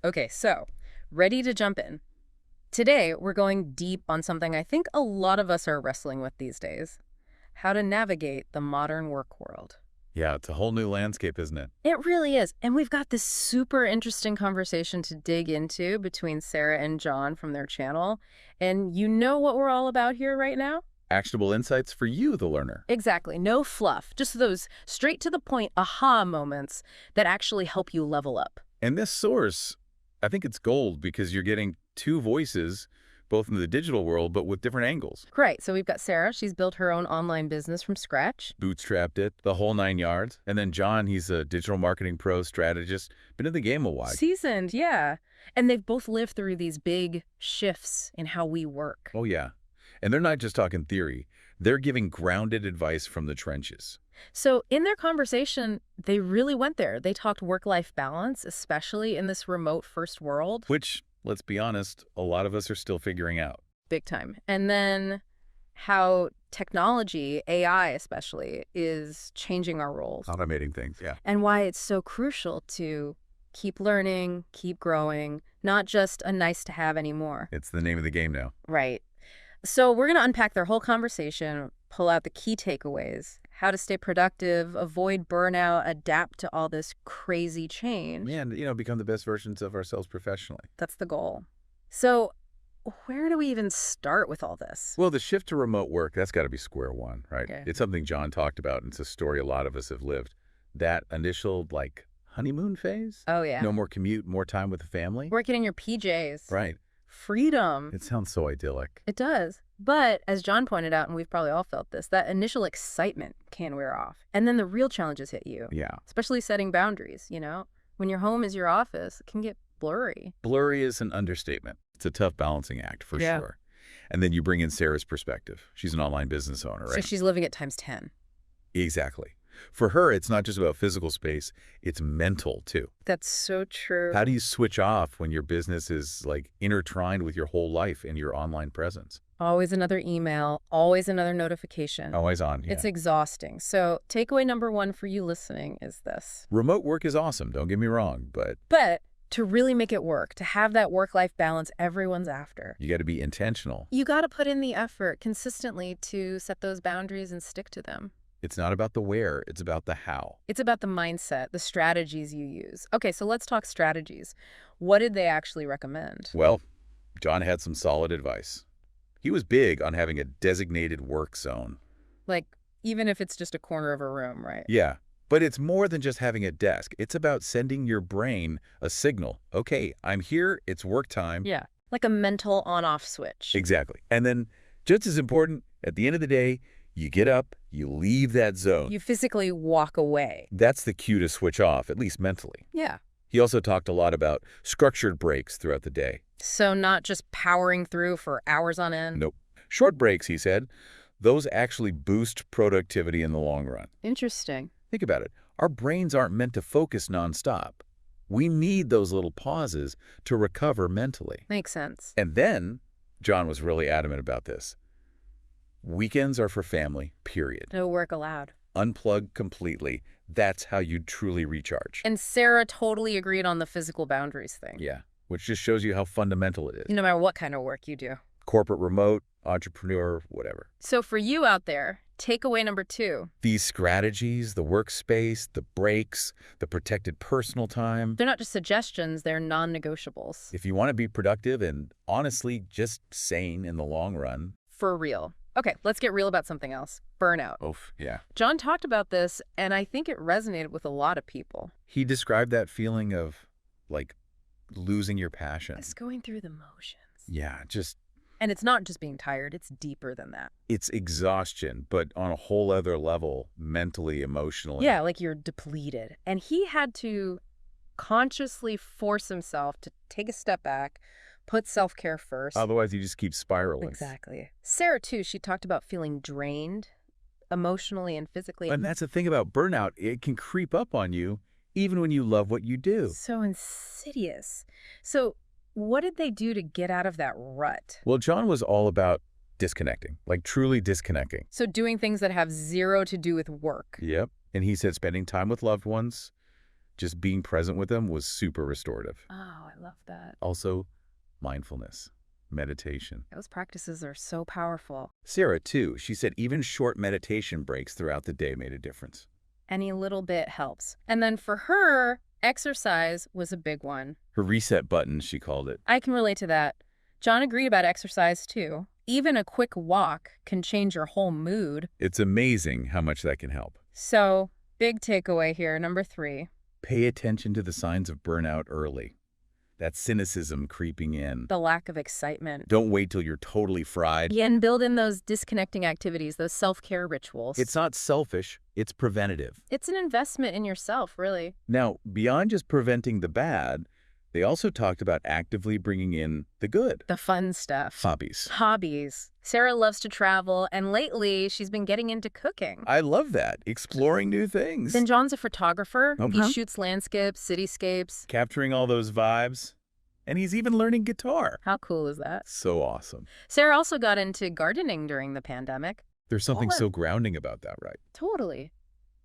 Okay, so ready to jump in. Today, we're going deep on something I think a lot of us are wrestling with these days: how to navigate the modern work world. Yeah, it's a whole new landscape, isn't it? It really is. And we've got this super interesting conversation to dig into between Sarah and John from their channel. And you know what we're all about here right now? Actionable insights for you, the learner. Exactly. No fluff. Just those straight to the point aha moments that actually help you level up. And this source, I think it's gold because you're getting two voices, both in the digital world, but with different angles. Great. So we've got Sarah. She's built her own online business from scratch. Bootstrapped it, the whole 9 yards. And then John, he's a digital marketing pro strategist, been in the game a while. Seasoned, yeah. And they've both lived through these big shifts in how we work. Oh, yeah. And they're not just talking theory. They're giving grounded advice from the trenches. So in their conversation, they really went there. They talked work-life balance, especially in this remote first world. Which, let's be honest, a lot of us are still figuring out. Big time. And then how technology, AI especially, is changing our roles. Automating things, yeah. And why it's so crucial to keep learning, keep growing, not just a nice to have anymore. It's the name of the game now. Right. So we're going to unpack their whole conversation, pull out the key takeaways, how to stay productive, avoid burnout, adapt to all this crazy change. And, become the best versions of ourselves professionally. That's the goal. So where do we even start with all this? Well, the shift to remote work, that's got to be square one, right? Okay. It's something John talked about, and it's a story a lot of us have lived. That initial, honeymoon phase? Oh, yeah. No more commute, more time with the family? Working in your PJs. Right. Freedom. It sounds so idyllic. It does. But as John pointed out, and we've probably all felt this, that initial excitement can wear off. And then the real challenges hit you. Yeah. Especially setting boundaries, When your home is your office, it can get blurry. Blurry is an understatement. It's a tough balancing act, for sure. And then you bring in Sarah's perspective. She's an online business owner, right? So she's living it times 10. Exactly. For her, it's not just about physical space, it's mental, too. That's so true. How do you switch off when your business is, intertwined with your whole life and your online presence? Always another email, always another notification. Always on, yeah. It's exhausting. So takeaway number one for you listening is this. Remote work is awesome, don't get me wrong, but to really make it work, to have that work-life balance everyone's after, you got to be intentional. you got to put in the effort consistently to set those boundaries and stick to them. It's not about the where, it's about the how. It's about the mindset, the strategies you use. Okay, so let's talk strategies. What did they actually recommend? Well, John had some solid advice. He was big on having a designated work zone. Even if it's just a corner of a room, right? Yeah, but it's more than just having a desk. It's about sending your brain a signal. Okay, I'm here, it's work time. Yeah, like a mental on-off switch. Exactly. And then, just as important, at the end of the day, you get up, you leave that zone. You physically walk away. That's the cue to switch off, at least mentally. Yeah. He also talked a lot about structured breaks throughout the day. So not just powering through for hours on end? Nope. Short breaks, he said, those actually boost productivity in the long run. Interesting. Think about it. Our brains aren't meant to focus nonstop. We need those little pauses to recover mentally. Makes sense. And then, John was really adamant about this. Weekends are for family, period. No work allowed. Unplug completely. That's how you truly recharge. And Sarah totally agreed on the physical boundaries thing. Yeah, which just shows you how fundamental it is. No matter what kind of work you do. Corporate, remote, entrepreneur, whatever. So for you out there, takeaway number 2. These strategies, the workspace, the breaks, the protected personal time. They're not just suggestions, they're non-negotiables. If you want to be productive and honestly just sane in the long run. For real. Okay, let's get real about something else. Burnout. Oof, yeah. John talked about this, and I think it resonated with a lot of people. He described that feeling of, losing your passion. It's going through the motions. Yeah, And it's not just being tired, it's deeper than that. it's exhaustion, but on a whole other level, mentally, emotionally. Yeah, like you're depleted. And he had to consciously force himself to take a step back, put self-care first. Otherwise, you just keep spiraling. Exactly. Sarah, too, she talked about feeling drained emotionally and physically. And that's the thing about burnout. It can creep up on you even when you love what you do. So insidious. So what did they do to get out of that rut? Well, John was all about disconnecting, truly disconnecting. So doing things that have zero to do with work. Yep. And he said spending time with loved ones, just being present with them was super restorative. Oh, I love that. Also, mindfulness, meditation. Those practices are so powerful. Sarah, too, she said even short meditation breaks throughout the day made a difference. Any little bit helps. And then for her, exercise was a big one. Her reset button, she called it. I can relate to that. John agreed about exercise, too. Even a quick walk can change your whole mood. It's amazing how much that can help. So, big takeaway here, number 3. Pay attention to the signs of burnout early. That cynicism creeping in. The lack of excitement. Don't wait till you're totally fried. Yeah, and build in those disconnecting activities, those self-care rituals. It's not selfish, it's preventative. It's an investment in yourself, really. Now, beyond just preventing the bad, they also talked about actively bringing in the good. The fun stuff. Hobbies. Hobbies. Sarah loves to travel, and lately she's been getting into cooking. I love that. Exploring new things. Then John's a photographer. Okay. He shoots landscapes, cityscapes. Capturing all those vibes. And he's even learning guitar. How cool is that? So awesome. Sarah also got into gardening during the pandemic. There's something so grounding about that, right? Totally.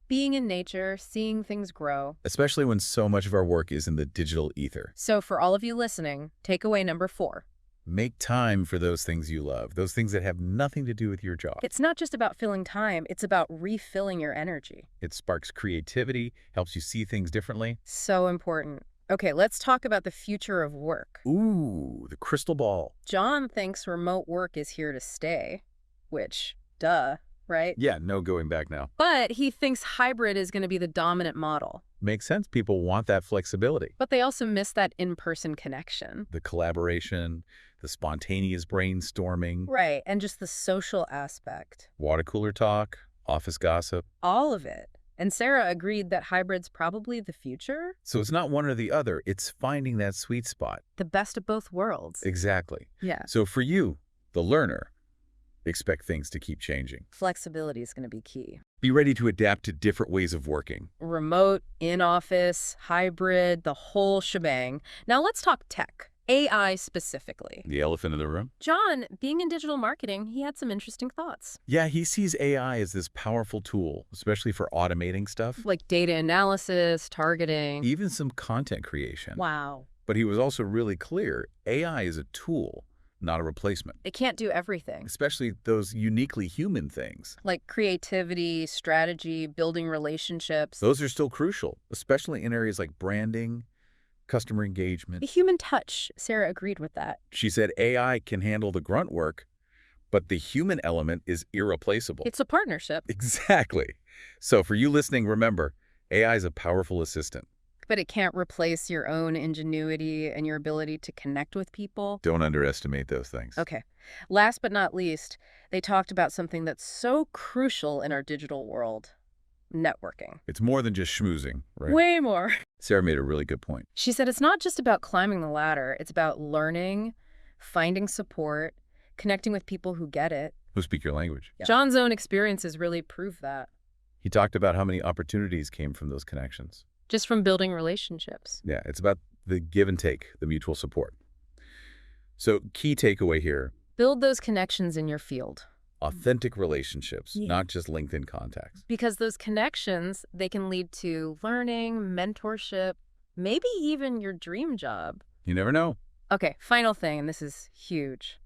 Being in nature, seeing things grow. Especially when so much of our work is in the digital ether. So for all of you listening, takeaway number 4. Make time for those things you love, those things that have nothing to do with your job. It's not just about filling time, it's about refilling your energy. It sparks creativity, helps you see things differently. So important. Okay, let's talk about the future of work. Ooh, the crystal ball. John thinks remote work is here to stay, which, duh, right? Yeah, no going back now. But he thinks hybrid is going to be the dominant model. Makes sense. People want that flexibility. But they also miss that in-person connection. The collaboration, the spontaneous brainstorming. Right, and just the social aspect. Water cooler talk, office gossip. All of it. And Sarah agreed that hybrid's probably the future. So it's not one or the other. It's finding that sweet spot. The best of both worlds. Exactly. Yeah. So for you, the learner, expect things to keep changing. Flexibility is going to be key. Be ready to adapt to different ways of working. Remote, in-office, hybrid, the whole shebang. Now let's talk tech. AI specifically. The elephant in the room? John, being in digital marketing, he had some interesting thoughts. Yeah, he sees AI as this powerful tool, especially for automating stuff. Like data analysis, targeting. Even some content creation. Wow. But he was also really clear, AI is a tool, not a replacement. It can't do everything. Especially those uniquely human things. Like creativity, strategy, building relationships. Those are still crucial, especially in areas like branding, customer engagement. The human touch, Sarah agreed with that. She said AI can handle the grunt work, but the human element is irreplaceable. It's a partnership. Exactly. So for you listening, remember, AI is a powerful assistant. But it can't replace your own ingenuity and your ability to connect with people. Don't underestimate those things. Okay. Last but not least, they talked about something that's so crucial in our digital world. Networking. It's more than just schmoozing, right? Way more. Sarah made a really good point. She said it's not just about climbing the ladder. It's about learning, finding support, connecting with people who get it. Who speak your language. Yeah. John's own experiences really prove that. He talked about how many opportunities came from those connections. Just from building relationships. Yeah, it's about the give and take, the mutual support. So key takeaway here. Build those connections in your field. Authentic relationships, Yeah. not just LinkedIn contacts. Because those connections, they can lead to learning, mentorship, maybe even your dream job. You never know. Okay, final thing, and this is huge.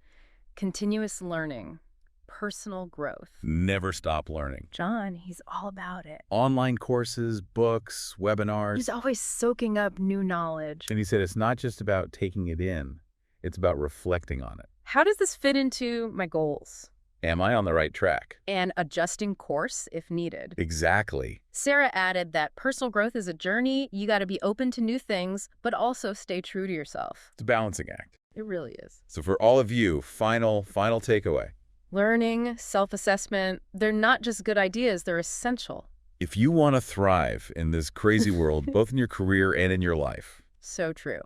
Continuous learning, personal growth. Never stop learning. John, he's all about it. Online courses, books, webinars. He's always soaking up new knowledge. And he said it's not just about taking it in, it's about reflecting on it. How does this fit into my goals? Am I on the right track? And adjusting course if needed. Exactly. Sarah added that personal growth is a journey. You got to be open to new things, but also stay true to yourself. It's a balancing act. It really is. So for all of you, final takeaway. Learning, self-assessment, they're not just good ideas, they're essential. If you want to thrive in this crazy world, both in your career and in your life. So true.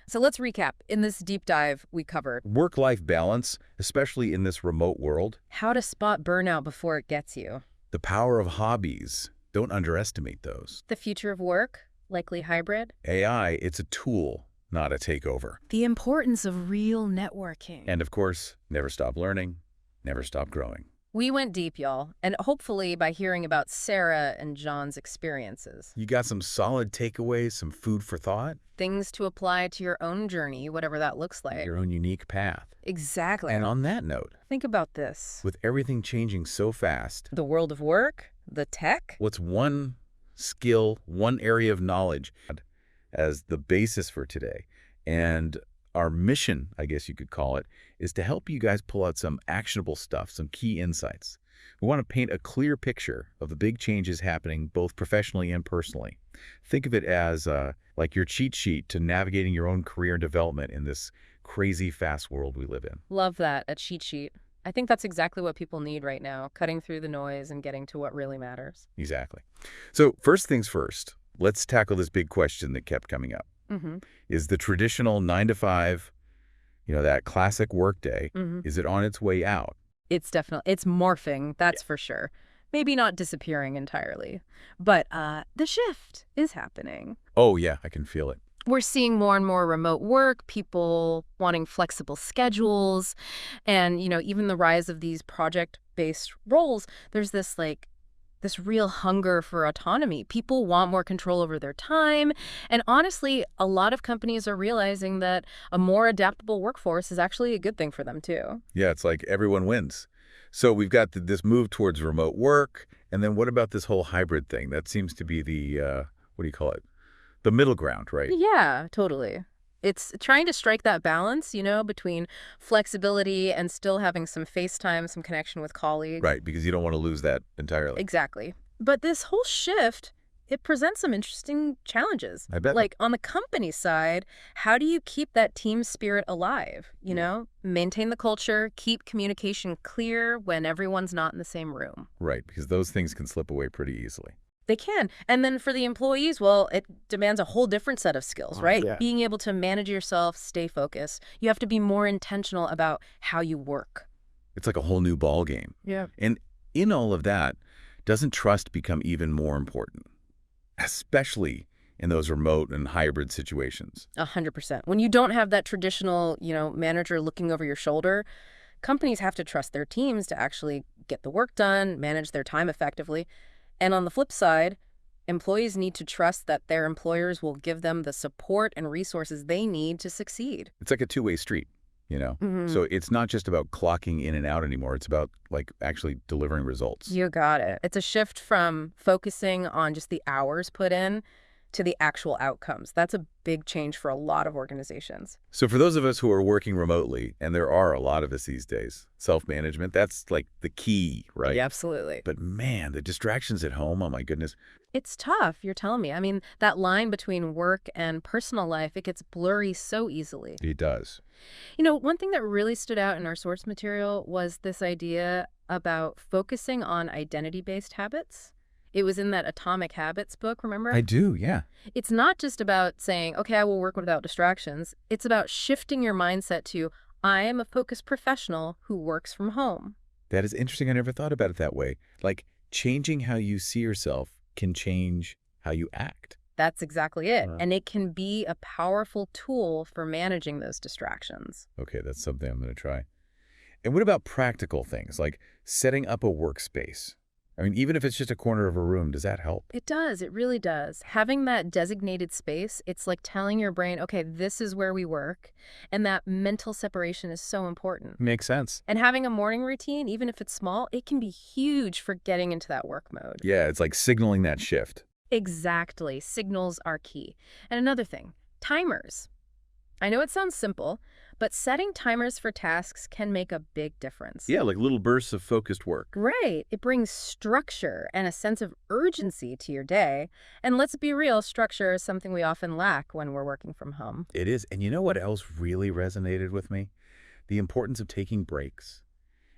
So let's recap. In this deep dive, we covered Work-life balance, especially in this remote world. how to spot burnout before it gets you. The power of hobbies. Don't underestimate those. The future of work, likely hybrid. AI, it's a tool, not a takeover. The importance of real networking. And of course, never stop learning, never stop growing. We went deep, y'all, and hopefully by hearing about Sarah and John's experiences. You got some solid takeaways, some food for thought, Things to apply to your own journey, whatever that looks like. your own unique path. Exactly. And on that note, Think about this. with everything changing so fast, The world of work, the tech. what's one skill, one area of knowledge as the basis for today? And our mission, I guess you could call it, is to help you guys pull out some actionable stuff, some key insights. We want to paint a clear picture of the big changes happening both professionally and personally. Think of it as like your cheat sheet to navigating your own career and development in this crazy fast world we live in. Love that, a cheat sheet. I think that's exactly what people need right now, cutting through the noise and getting to what really matters. Exactly. So first things first, let's tackle this big question that kept coming up. Mm-hmm. Is the traditional 9 to 5, that classic workday, Mm-hmm. is it on its way out? It's morphing, that's for sure. Maybe not disappearing entirely, but the shift is happening. Oh, yeah, I can feel it. We're seeing more and more remote work, people wanting flexible schedules, and, even the rise of these project-based roles. There's this real hunger for autonomy. People want more control over their time. And honestly, a lot of companies are realizing that a more adaptable workforce is actually a good thing for them too. Yeah, it's like everyone wins. So we've got this move towards remote work, and then what about this whole hybrid thing? That seems to be the, what do you call it? The middle ground, right? Yeah, totally. It's trying to strike that balance, between flexibility and still having some face time, some connection with colleagues. Right, because you don't want to lose that entirely. Exactly. But this whole shift, it presents some interesting challenges. I bet. Like on the company side, how do you keep that team spirit alive? Maintain the culture, keep communication clear when everyone's not in the same room. Right, because those things can slip away pretty easily. They can. And then for the employees, well, it demands a whole different set of skills, right? Yeah. Being able to manage yourself, stay focused. You have to be more intentional about how you work. It's like a whole new ball game. Yeah. And in all of that, doesn't trust become even more important, especially in those remote and hybrid situations? 100%. When you don't have that traditional, manager looking over your shoulder, companies have to trust their teams to actually get the work done, manage their time effectively. And on the flip side, employees need to trust that their employers will give them the support and resources they need to succeed. It's like a two-way street, Mhm. So it's not just about clocking in and out anymore. It's about actually delivering results. You got it. It's a shift from focusing on just the hours put in to the actual outcomes. That's a big change for a lot of organizations. So for those of us who are working remotely, and there are a lot of us these days, self-management, that's like the key, right? Yeah, absolutely. But man, the distractions at home, oh my goodness. It's tough, you're telling me. I mean, that line between work and personal life, it gets blurry so easily. It does. One thing that really stood out in our source material was this idea about focusing on identity-based habits. It was in that Atomic Habits book, remember? I do, yeah. It's not just about saying, okay, I will work without distractions. It's about shifting your mindset to, I am a focused professional who works from home. That is interesting. I never thought about it that way. Like changing how you see yourself can change how you act. That's exactly it. And it can be a powerful tool for managing those distractions. Okay, that's something I'm going to try. And what about practical things like setting up a workspace? I mean, even if it's just a corner of a room, does that help? It does. It really does. Having that designated space, it's like telling your brain, okay, this is where we work. And that mental separation is so important. Makes sense. And having a morning routine, even if it's small, it can be huge for getting into that work mode. Yeah, it's like signaling that shift. Exactly. Signals are key. And another thing, timers. I know it sounds simple, but setting timers for tasks can make a big difference. Yeah, like little bursts of focused work. Right. It brings structure and a sense of urgency to your day. And let's be real, structure is something we often lack when we're working from home. It is. And you know what else really resonated with me? The importance of taking breaks.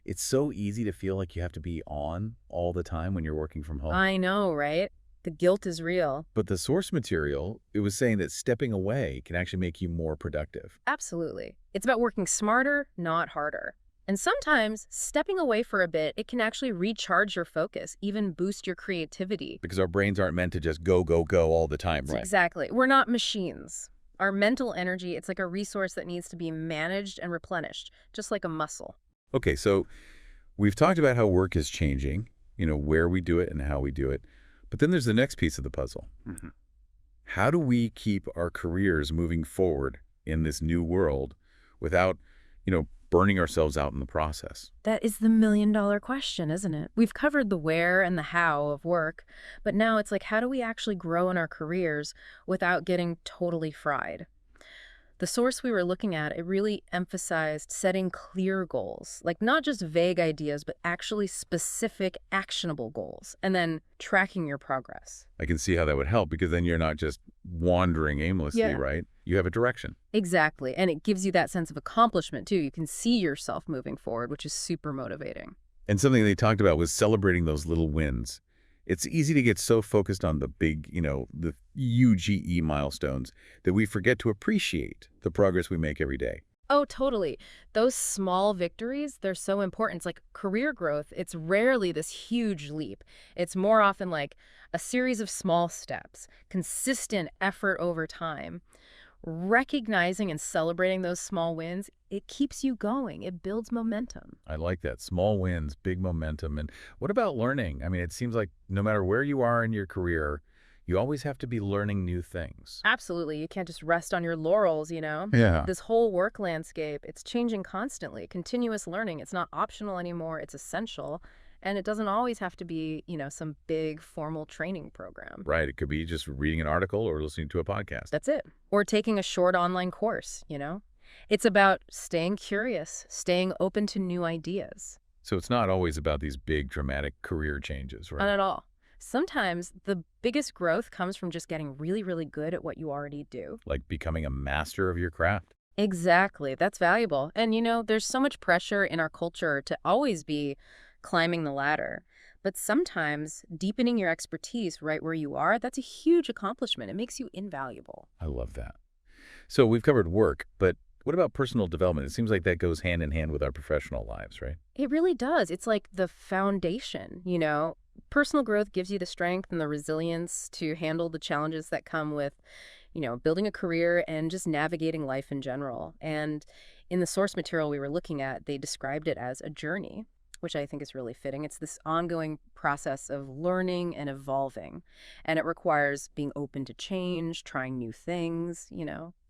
It's so easy to feel like you have to be on all the time when you're working from home. I know, right? The guilt is real. But the source material, it was saying that stepping away can actually make you more productive. Absolutely. It's about working smarter, not harder. And sometimes stepping away for a bit, it can actually recharge your focus, even boost your creativity. Because our brains aren't meant to just go, go, go all the time, right? Exactly. We're not machines. Our mental energy, it's like a resource that needs to be managed and replenished, just like a muscle. Okay, so We've talked about how work is changing, where we do it and how we do it. But then there's the next piece of the puzzle. How do we keep our careers moving forward in this new world without, burning ourselves out in the process? That is the million-dollar question, isn't it? We've covered the where and the how of work, but now it's like, how do we actually grow in our careers without getting totally fried? The source we were looking at, it really emphasized setting clear goals, like not just vague ideas, but actually specific, actionable goals, and then tracking your progress. I can see how that would help because then you're not just wandering aimlessly, Yeah. right? You have a direction. Exactly. And it gives you that sense of accomplishment, too. You can see yourself moving forward, which is super motivating. And something they talked about was celebrating those little wins. It's easy to get so focused on the big, the UGE milestones that we forget to appreciate the progress we make every day. Oh, totally. Those small victories, they're so important. It's like career growth. It's rarely this huge leap. It's more often like a series of small steps, consistent effort over time. Recognizing and celebrating those small wins, it keeps you going. It builds momentum. I like that. Small wins, big momentum. And what about learning? I mean, it seems like no matter where you are in your career, you always have to be learning new things. Absolutely. You can't just rest on your laurels. Yeah. This whole work landscape, it's changing constantly. Continuous learning, it's not optional anymore. It's essential. And it doesn't always have to be some big formal training program. Right. It could be just reading an article or listening to a podcast. That's it. Or taking a short online course. It's about staying curious, staying open to new ideas. So it's not always about these big dramatic career changes, Not right? at all. Sometimes the biggest growth comes from just getting really, really good at what you already do. Like becoming a master of your craft. Exactly. That's valuable. And there's so much pressure in our culture to always be climbing the ladder. But sometimes deepening your expertise right where you are, that's a huge accomplishment. It makes you invaluable. I love that. So we've covered work, but what about personal development? It seems like that goes hand in hand with our professional lives, right? It really does. It's like the foundation. Personal growth gives you the strength and the resilience to handle the challenges that come with building a career and just navigating life in general. And in the source material we were looking at, they described it as a journey, which I think is really fitting. It's this ongoing process of learning and evolving, and it requires being open to change, trying new things.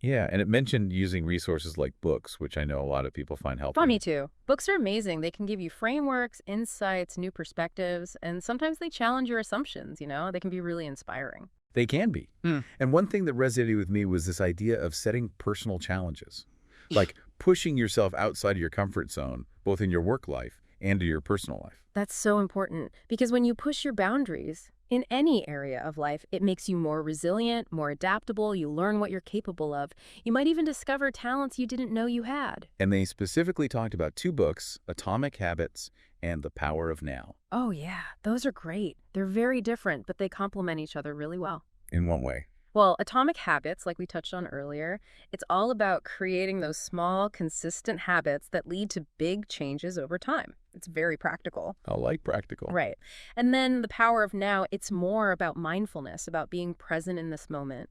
Yeah, and it mentioned using resources like books, which I know a lot of people find helpful. Oh, me too. Books are amazing. They can give you frameworks, insights, new perspectives, and sometimes they challenge your assumptions. They can be really inspiring. They can be. And one thing that resonated with me was this idea of setting personal challenges, like pushing yourself outside of your comfort zone, both in your work life and in your personal life. That's so important because when you push your boundaries in any area of life, it makes you more resilient, more adaptable. You learn what you're capable of. You might even discover talents you didn't know you had. And they specifically talked about two books, Atomic Habits and The Power of Now. Oh, yeah. Those are great. They're very different, but they complement each other really well. In one way. Well, Atomic Habits, like we touched on earlier, it's all about creating those small, consistent habits that lead to big changes over time. It's very practical. I like practical. Right. And then The Power of Now, it's more about mindfulness, about being present in this moment.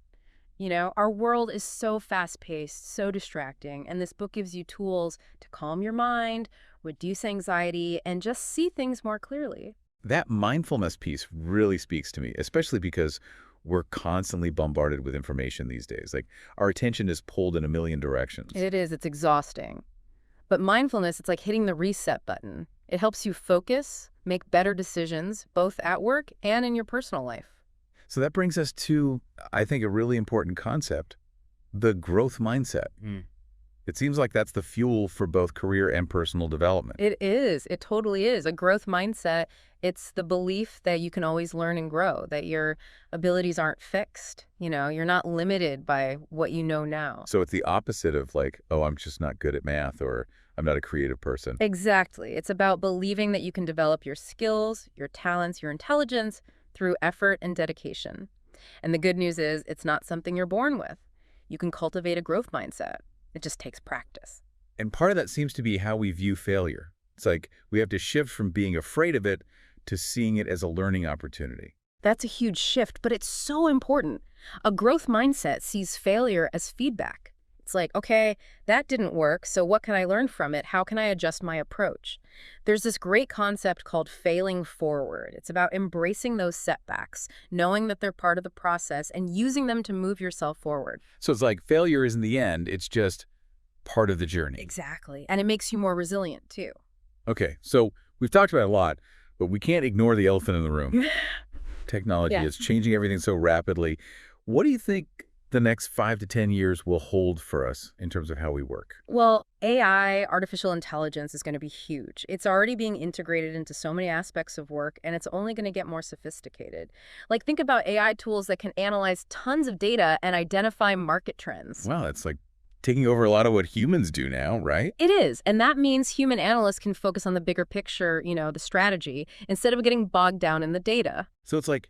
Our world is so fast-paced, so distracting, and this book gives you tools to calm your mind, reduce anxiety, and just see things more clearly. That mindfulness piece really speaks to me, especially because we're constantly bombarded with information these days. Like our attention is pulled in a million directions. It is. It's exhausting. But mindfulness, it's like hitting the reset button. It helps you focus, make better decisions, both at work and in your personal life. So that brings us to, I think, a really important concept, the growth mindset. It seems like that's the fuel for both career and personal development. It is. It totally is. A growth mindset, it's the belief that you can always learn and grow, that your abilities aren't fixed. You're not limited by what you know now. So it's the opposite of like, oh, I'm just not good at math or I'm not a creative person. Exactly. It's about believing that you can develop your skills, your talents, your intelligence through effort and dedication. And the good news is it's not something you're born with. You can cultivate a growth mindset. It just takes practice. And part of that seems to be how we view failure. It's like we have to shift from being afraid of it to seeing it as a learning opportunity. That's a huge shift, but it's so important. A growth mindset sees failure as feedback. It's It's like, okay, that didn't work, so what can I learn from it? How can I adjust my approach? There's this great concept called failing forward. It's about embracing those setbacks, knowing that they're part of the process, and using them to move yourself forward. So it's like failure isn't the end, it's just part of the journey. Exactly. And it makes you more resilient, too. Okay, so we've talked about it a lot, but we can't ignore the elephant in the room. Technology Yeah. is changing everything so rapidly. What do you think the next 5 to 10 years will hold for us in terms of how we work? Well, AI, artificial intelligence, is going to be huge. It's already being integrated into so many aspects of work, and it's only going to get more sophisticated. Like, think about AI tools that can analyze tons of data and identify market trends. Wow, it's like taking over a lot of what humans do now, right? It is, and that means human analysts can focus on the bigger picture, the strategy, instead of getting bogged down in the data. So it's like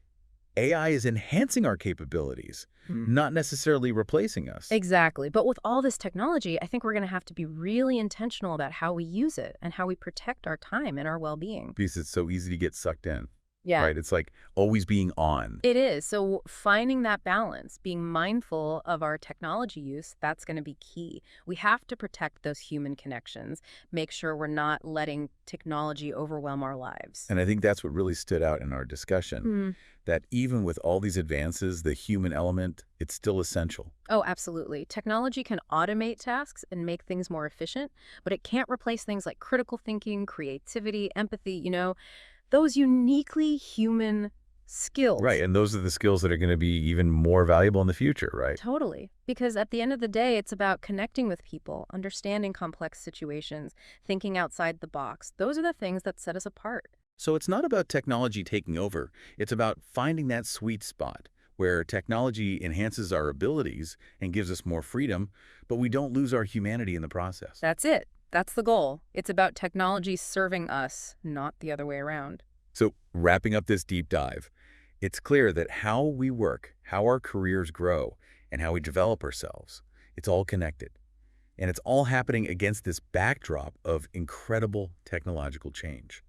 AI is enhancing our capabilities, not necessarily replacing us. Exactly. But with all this technology, I think we're going to have to be really intentional about how we use it and how we protect our time and our well-being. Because it's so easy to get sucked in, Yeah. right? It's like always being on. It is. So finding that balance, being mindful of our technology use, that's going to be key. We have to protect those human connections, make sure we're not letting technology overwhelm our lives. And I think that's what really stood out in our discussion, that even with all these advances, the human element, it's still essential. Oh, absolutely. Technology can automate tasks and make things more efficient, but it can't replace things like critical thinking, creativity, empathy, those uniquely human skills. Right, and those are the skills that are going to be even more valuable in the future, right? Totally. Because at the end of the day, it's about connecting with people, understanding complex situations, thinking outside the box. Those are the things that set us apart. So it's not about technology taking over. It's about finding that sweet spot where technology enhances our abilities and gives us more freedom, but we don't lose our humanity in the process. That's it. That's the goal. It's about technology serving us, not the other way around. So wrapping up this deep dive, it's clear that how we work, how our careers grow, and how we develop ourselves, it's all connected. And it's all happening against this backdrop of incredible technological change.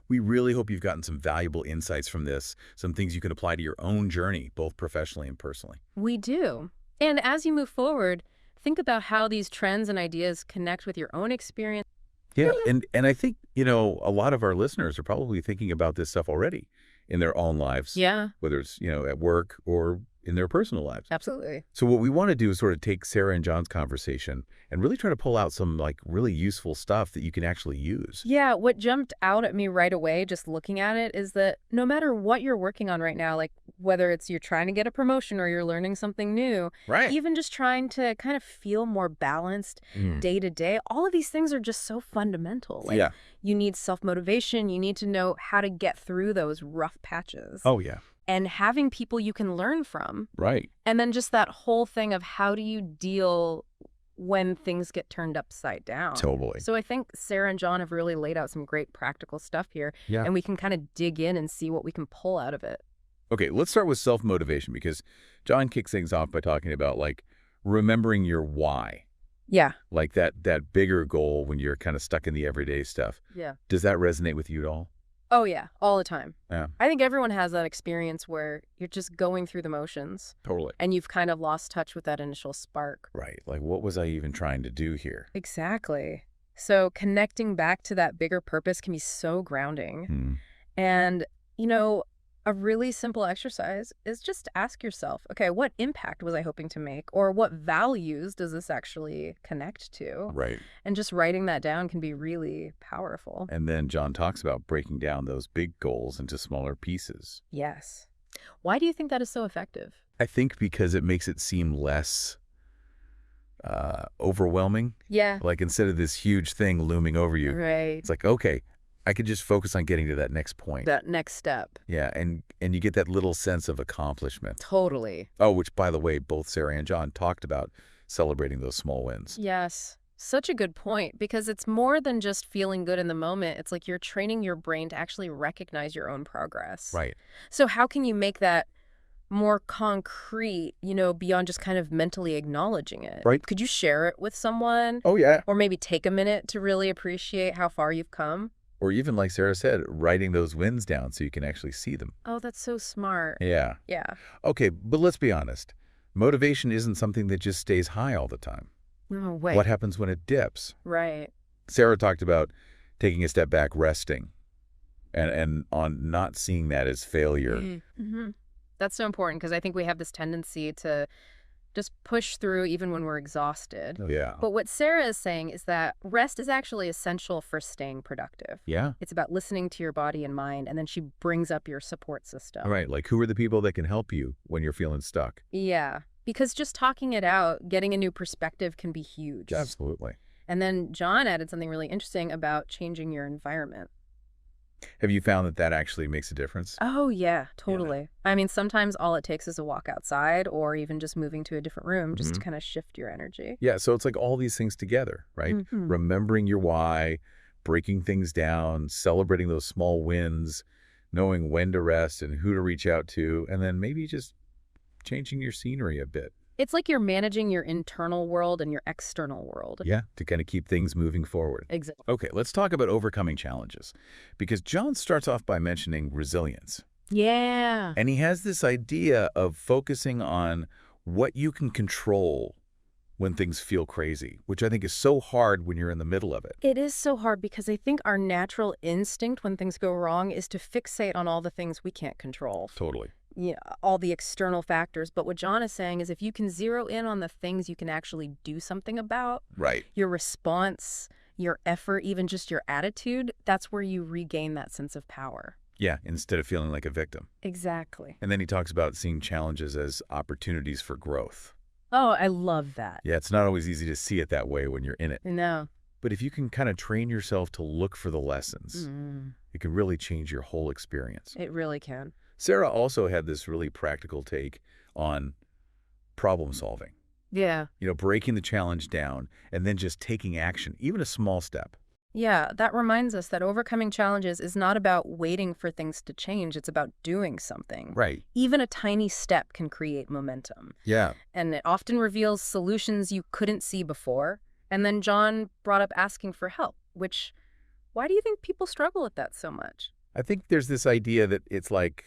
We really hope you've gotten some valuable insights from this, some things you can apply to your own journey, both professionally and personally. We do. And as you move forward, think about how these trends and ideas connect with your own experience. Yeah, and I think, a lot of our listeners are probably thinking about this stuff already in their own lives. Yeah, Whether it's, at work or in their personal lives. absolutely. So what we want to do is sort of take Sarah and John's conversation and really try to pull out some really useful stuff that you can actually use. Yeah, what jumped out at me right away just looking at it is that no matter what you're working on right now, like whether it's you're trying to get a promotion or you're learning something new, Right. even just trying to kind of feel more balanced day to day, all of these things are just so fundamental. Like Yeah. you need self-motivation, you need to know how to get through those rough patches. Oh, yeah. And having people you can learn from. Right. And then just that whole thing of how do you deal when things get turned upside down. Totally. So I think Sarah and John have really laid out some great practical stuff here. Yeah. And we can kind of dig in and see what we can pull out of it. Okay, let's start with self-motivation because John kicks things off by talking about remembering your why. Yeah. Like that bigger goal when you're kind of stuck in the everyday stuff. Yeah. Does that resonate with you at all? Oh, yeah. All the time. Yeah. I think everyone has that experience where you're just going through the motions Totally. and you've kind of lost touch with that initial spark. Right. Like, what was I even trying to do here? Exactly. So connecting back to that bigger purpose can be so grounding. And, a really simple exercise is just to ask yourself, okay, what impact was I hoping to make? Or what values does this actually connect to? Right. And just writing that down can be really powerful. And then John talks about breaking down those big goals into smaller pieces. Yes. Why do you think that is so effective? I think because it makes it seem less overwhelming. Yeah. Like instead of this huge thing looming over you, Right. it's like, okay, I could just focus on getting to that next point. That next step. Yeah, and you get that little sense of accomplishment. Totally. Oh, which, by the way, both Sarah and John talked about celebrating those small wins. Yes. Such a good point, because it's more than just feeling good in the moment. It's like you're training your brain to actually recognize your own progress. Right. So how can you make that more concrete, beyond just kind of mentally acknowledging it? Right. Could you share it with someone? Oh, yeah. Or maybe take a minute to really appreciate how far you've come? Or even, like Sarah said, writing those wins down so you can actually see them. Oh, that's so smart. Yeah. Yeah. Okay, but let's be honest. Motivation isn't something that just stays high all the time. No way. What happens when it dips? Right. Sarah talked about taking a step back, resting, and on not seeing that as failure. Mm-hmm. That's so important because I think we have this tendency to just push through even when we're exhausted. Oh, yeah. But what Sarah is saying is that rest is actually essential for staying productive. Yeah. It's about listening to your body and mind, and then she brings up your support system. All right. Like, who are the people that can help you when you're feeling stuck? Yeah, because just talking it out, getting a new perspective can be huge. Absolutely. And then John added something really interesting about changing your environment. Have you found that that actually makes a difference? Oh, yeah, totally. I mean, sometimes all it takes is a walk outside or even just moving to a different room just to kind of shift your energy. Yeah, so it's like all these things together, right? Remembering your why, breaking things down, celebrating those small wins, knowing when to rest and who to reach out to, and then maybe just changing your scenery a bit. It's like you're managing your internal world and your external world. Yeah, to kind of keep things moving forward. Exactly. Okay, let's talk about overcoming challenges, because John starts off by mentioning resilience. Yeah. And he has this idea of focusing on what you can control when things feel crazy, which I think is so hard when you're in the middle of it. It is so hard because I think our natural instinct when things go wrong is to fixate on all the things we can't control. Totally. Yeah, all the external factors. But what John is saying is if you can zero in on the things you can actually do something about, Right. your response, your effort, even just your attitude, that's where you regain that sense of power. Yeah, instead of feeling like a victim. Exactly. And then he talks about seeing challenges as opportunities for growth. Oh, I love that. Yeah, it's not always easy to see it that way when you're in it. No. But if you can kind of train yourself to look for the lessons, it can really change your whole experience. It really can. Sarah also had this really practical take on problem solving. Yeah. You know, breaking the challenge down and then just taking action, even a small step. Yeah, that reminds us that overcoming challenges is not about waiting for things to change. It's about doing something. Right. Even a tiny step can create momentum. Yeah. And it often reveals solutions you couldn't see before. And then John brought up asking for help, which, why do you think people struggle with that so much? I think there's this idea that it's like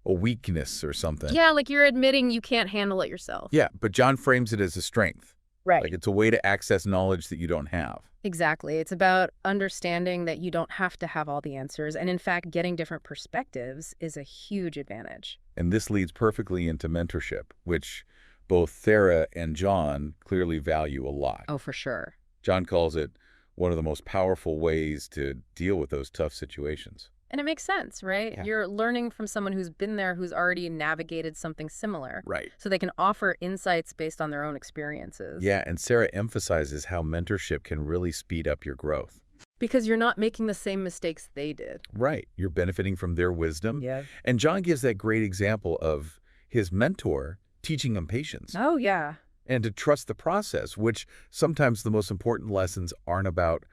a weakness or something. Yeah, like you're admitting you can't handle it yourself. Yeah, but John frames it as a strength. Right. Like it's a way to access knowledge that you don't have. Exactly. It's about understanding that you don't have to have all the answers. And in fact, getting different perspectives is a huge advantage. And this leads perfectly into mentorship, which both Sarah and John clearly value a lot. Oh, for sure. John calls it one of the most powerful ways to deal with those tough situations. And it makes sense, right? Yeah. You're learning from someone who's been there, who's already navigated something similar. Right. So they can offer insights based on their own experiences. Yeah, and Sarah emphasizes how mentorship can really speed up your growth. Because you're not making the same mistakes they did. Right. You're benefiting from their wisdom. Yeah. And John gives that great example of his mentor teaching him patience Oh, yeah. and to trust the process, which sometimes the most important lessons aren't about,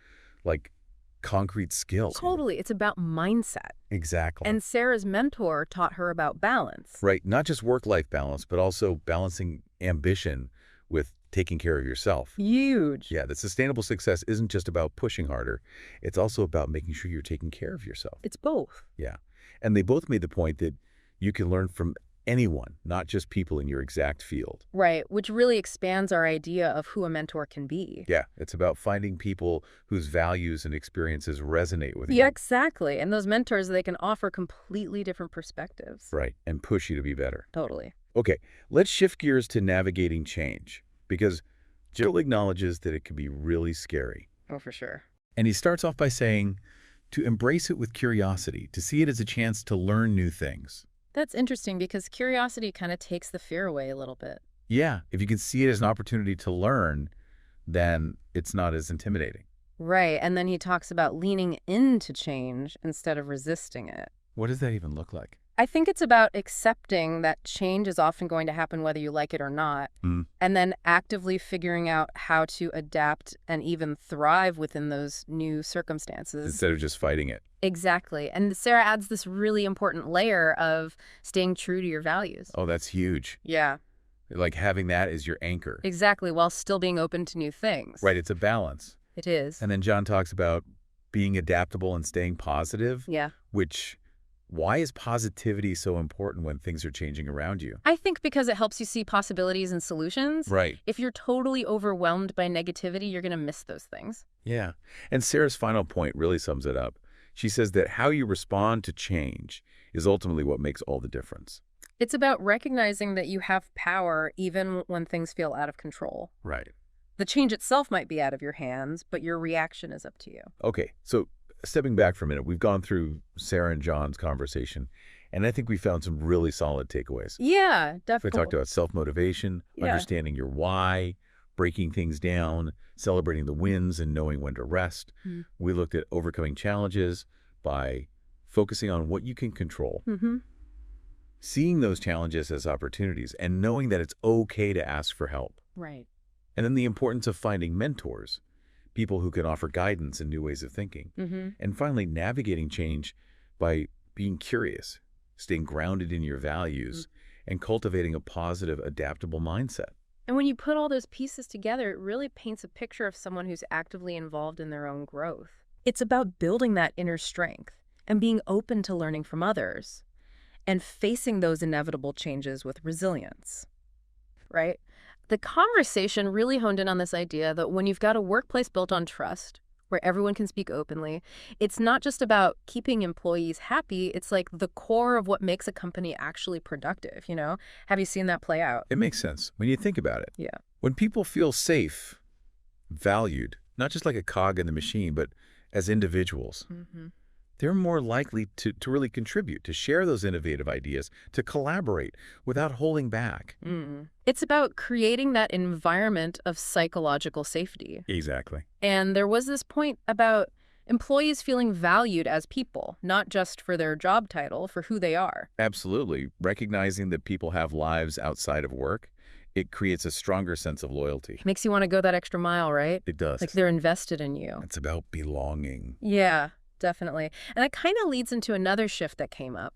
like, concrete skills. Totally. It's about mindset. Exactly. And Sarah's mentor taught her about balance. Right. Not just work-life balance, but also balancing ambition with taking care of yourself. Huge. Yeah, that sustainable success isn't just about pushing harder. It's also about making sure you're taking care of yourself. It's both. Yeah. And they both made the point that you can learn from anyone, not just people in your exact field. Right, which really expands our idea of who a mentor can be. Yeah, it's about finding people whose values and experiences resonate with you. Yeah, exactly. And those mentors, they can offer completely different perspectives. Right, and push you to be better. Totally. Okay, let's shift gears to navigating change, because Jill acknowledges that it can be really scary. Oh, for sure. And he starts off by saying to embrace it with curiosity, to see it as a chance to learn new things. That's interesting because curiosity kind of takes the fear away a little bit. Yeah, if you can see it as an opportunity to learn, then it's not as intimidating. Right, and then he talks about leaning into change instead of resisting it. What does that even look like? I think it's about accepting that change is often going to happen whether you like it or not, and then actively figuring out how to adapt and even thrive within those new circumstances. Instead of just fighting it. Exactly. And Sarah adds this really important layer of staying true to your values. Oh, that's huge. Yeah, Like having that as your anchor. exactly, while still being open to new things. Right, it's a balance. It is. And then John talks about being adaptable and staying positive, Yeah. which Why is positivity so important when things are changing around you? I think because it helps you see possibilities and solutions. Right. If you're totally overwhelmed by negativity, you're going to miss those things. Yeah. And Sarah's final point really sums it up. She says that how you respond to change is ultimately what makes all the difference. It's about recognizing that you have power even when things feel out of control. Right. The change itself might be out of your hands, but your reaction is up to you. Okay, so stepping back for a minute, we've gone through Sarah and John's conversation, and I think we found some really solid takeaways. Yeah, We definitely. talked about self-motivation, Yeah. understanding your why, breaking things down, celebrating the wins, and knowing when to rest. Mm. We looked at overcoming challenges by focusing on what you can control, Mm-hmm. seeing those challenges as opportunities, and knowing that it's okay to ask for help. Right. And then the importance of finding mentors, people who can offer guidance and new ways of thinking. Mm-hmm. And finally, navigating change by being curious, staying grounded in your values, and cultivating a positive, adaptable mindset. And when you put all those pieces together, it really paints a picture of someone who's actively involved in their own growth. It's about building that inner strength and being open to learning from others and facing those inevitable changes with resilience, right? The conversation really honed in on this idea that when you've got a workplace built on trust, where everyone can speak openly, it's not just about keeping employees happy, it's like the core of what makes a company actually productive, you know? Have you seen that play out? It makes sense when you think about it. Yeah. When people feel safe, valued, not just like a cog in the machine, but as individuals, Mm-hmm. they're more likely to really contribute, to share those innovative ideas, to collaborate without holding back. It's about creating that environment of psychological safety. Exactly. And there was this point about employees feeling valued as people, not just for their job title, for who they are. Absolutely. Recognizing that people have lives outside of work, it creates a stronger sense of loyalty. Makes you want to go that extra mile, right? It does. Like they're invested in you. It's about belonging. Yeah, definitely. And that kind of leads into another shift that came up.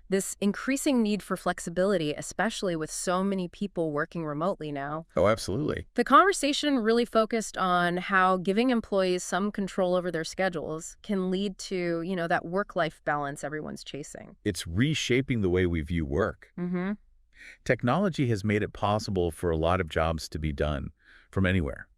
This increasing need for flexibility, especially with so many people working remotely now. Oh, absolutely. The conversation really focused on how giving employees some control over their schedules can lead to, that work-life balance everyone's chasing. It's reshaping the way we view work. Mm-hmm. Technology has made it possible for a lot of jobs to be done from anywhere.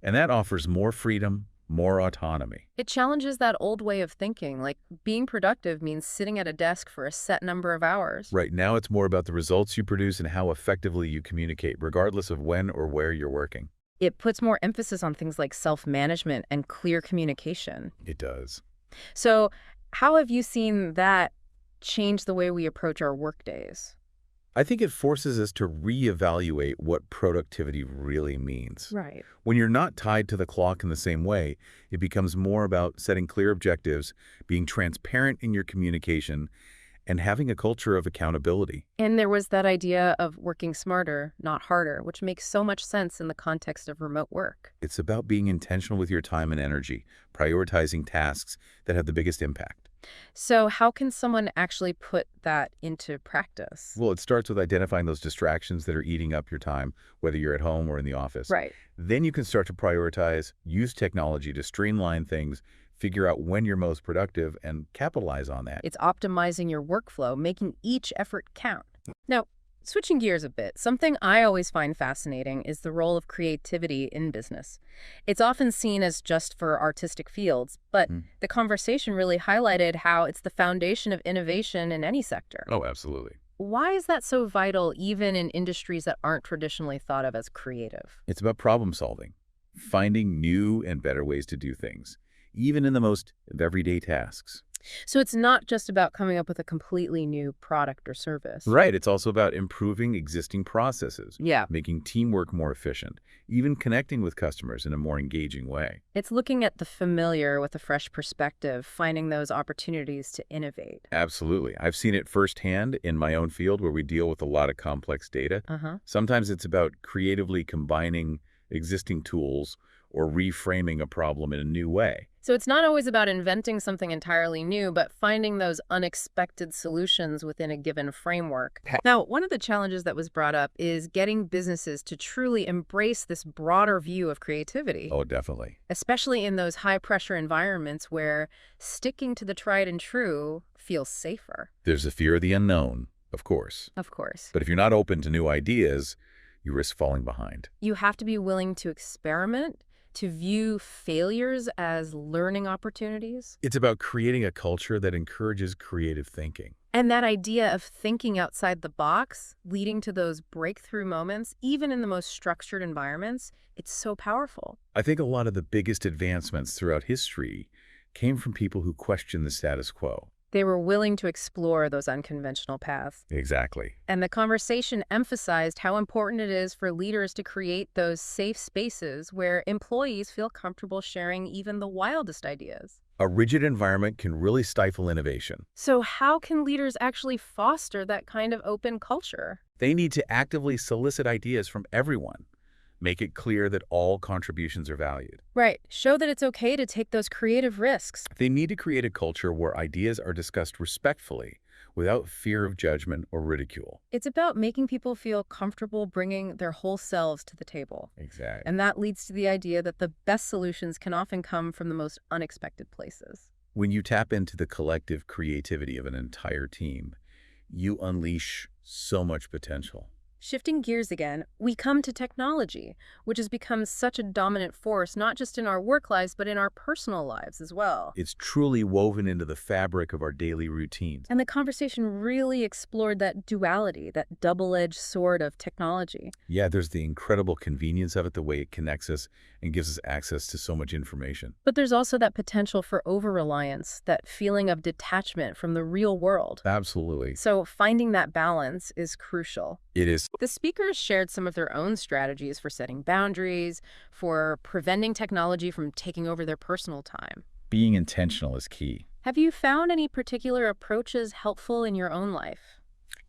And that offers more freedom, more autonomy. It challenges that old way of thinking, like being productive means sitting at a desk for a set number of hours. Right now, it's more about the results you produce and how effectively you communicate, regardless of when or where you're working. It puts more emphasis on things like self-management and clear communication. It does. So how have you seen that change the way we approach our work days? I think it forces us to reevaluate what productivity really means. Right. When you're not tied to the clock in the same way, it becomes more about setting clear objectives, being transparent in your communication, and having a culture of accountability. And there was that idea of working smarter, not harder, which makes so much sense in the context of remote work. It's about being intentional with your time and energy, prioritizing tasks that have the biggest impact. So how can someone actually put that into practice? Well, it starts with identifying those distractions that are eating up your time, whether you're at home or in the office. Right. Then you can start to prioritize, use technology to streamline things, figure out when you're most productive, and capitalize on that. It's optimizing your workflow, making each effort count. Now, switching gears a bit, something I always find fascinating is the role of creativity in business. It's often seen as just for artistic fields, but the conversation really highlighted how it's the foundation of innovation in any sector. Oh, absolutely. Why is that so vital even in industries that aren't traditionally thought of as creative? It's about problem solving, finding new and better ways to do things, even in the most everyday tasks. So it's not just about coming up with a completely new product or service. Right. It's also about improving existing processes, Yeah. making teamwork more efficient, even connecting with customers in a more engaging way. It's looking at the familiar with a fresh perspective, finding those opportunities to innovate. Absolutely. I've seen it firsthand in my own field where we deal with a lot of complex data. Uh-huh. Sometimes it's about creatively combining existing tools or reframing a problem in a new way. So it's not always about inventing something entirely new, but finding those unexpected solutions within a given framework. Now, one of the challenges that was brought up is getting businesses to truly embrace this broader view of creativity, Oh, definitely. especially in those high-pressure environments where sticking to the tried and true feels safer. There's the fear of the unknown, of course. Of course. But if you're not open to new ideas, you risk falling behind. You have to be willing to experiment, to view failures as learning opportunities. It's about creating a culture that encourages creative thinking. And that idea of thinking outside the box, leading to those breakthrough moments, even in the most structured environments, it's so powerful. I think a lot of the biggest advancements throughout history came from people who questioned the status quo. They were willing to explore those unconventional paths. Exactly. And the conversation emphasized how important it is for leaders to create those safe spaces where employees feel comfortable sharing even the wildest ideas. A rigid environment can really stifle innovation. So how can leaders actually foster that kind of open culture? They need to actively solicit ideas from everyone. Make it clear that all contributions are valued. Right. Show that it's okay to take those creative risks. They need to create a culture where ideas are discussed respectfully, without fear of judgment or ridicule. It's about making people feel comfortable bringing their whole selves to the table. Exactly. And that leads to the idea that the best solutions can often come from the most unexpected places. When you tap into the collective creativity of an entire team, you unleash so much potential. Shifting gears again, we come to technology, which has become such a dominant force, not just in our work lives, but in our personal lives as well. It's truly woven into the fabric of our daily routines. And the conversation really explored that duality, that double-edged sword of technology. Yeah, there's the incredible convenience of it, the way it connects us and gives us access to so much information. But there's also that potential for over-reliance, that feeling of detachment from the real world. Absolutely. So finding that balance is crucial. It is. The speakers shared some of their own strategies for setting boundaries, for preventing technology from taking over their personal time. Being intentional is key. Have you found any particular approaches helpful in your own life?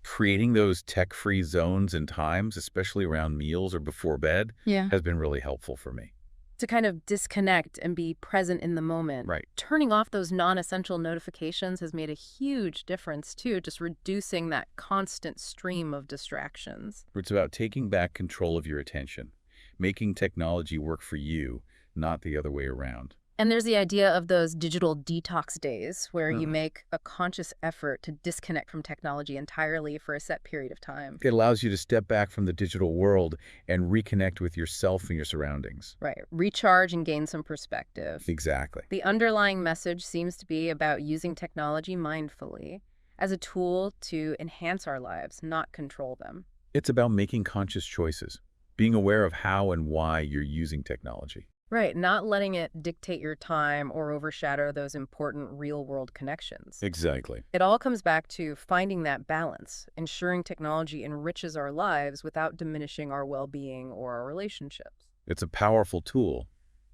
Creating those tech-free zones and times, especially around meals or before bed, has been really helpful for me. To kind of disconnect and be present in the moment. Right. Turning off those non-essential notifications has made a huge difference, too, just reducing that constant stream of distractions. It's about taking back control of your attention, making technology work for you, not the other way around. And there's the idea of those digital detox days where you make a conscious effort to disconnect from technology entirely for a set period of time. It allows you to step back from the digital world and reconnect with yourself and your surroundings. Right. Recharge and gain some perspective. Exactly. The underlying message seems to be about using technology mindfully as a tool to enhance our lives, not control them. It's about making conscious choices, being aware of how and why you're using technology. Right, not letting it dictate your time or overshadow those important real-world connections. Exactly. It all comes back to finding that balance, ensuring technology enriches our lives without diminishing our well-being or our relationships. It's a powerful tool,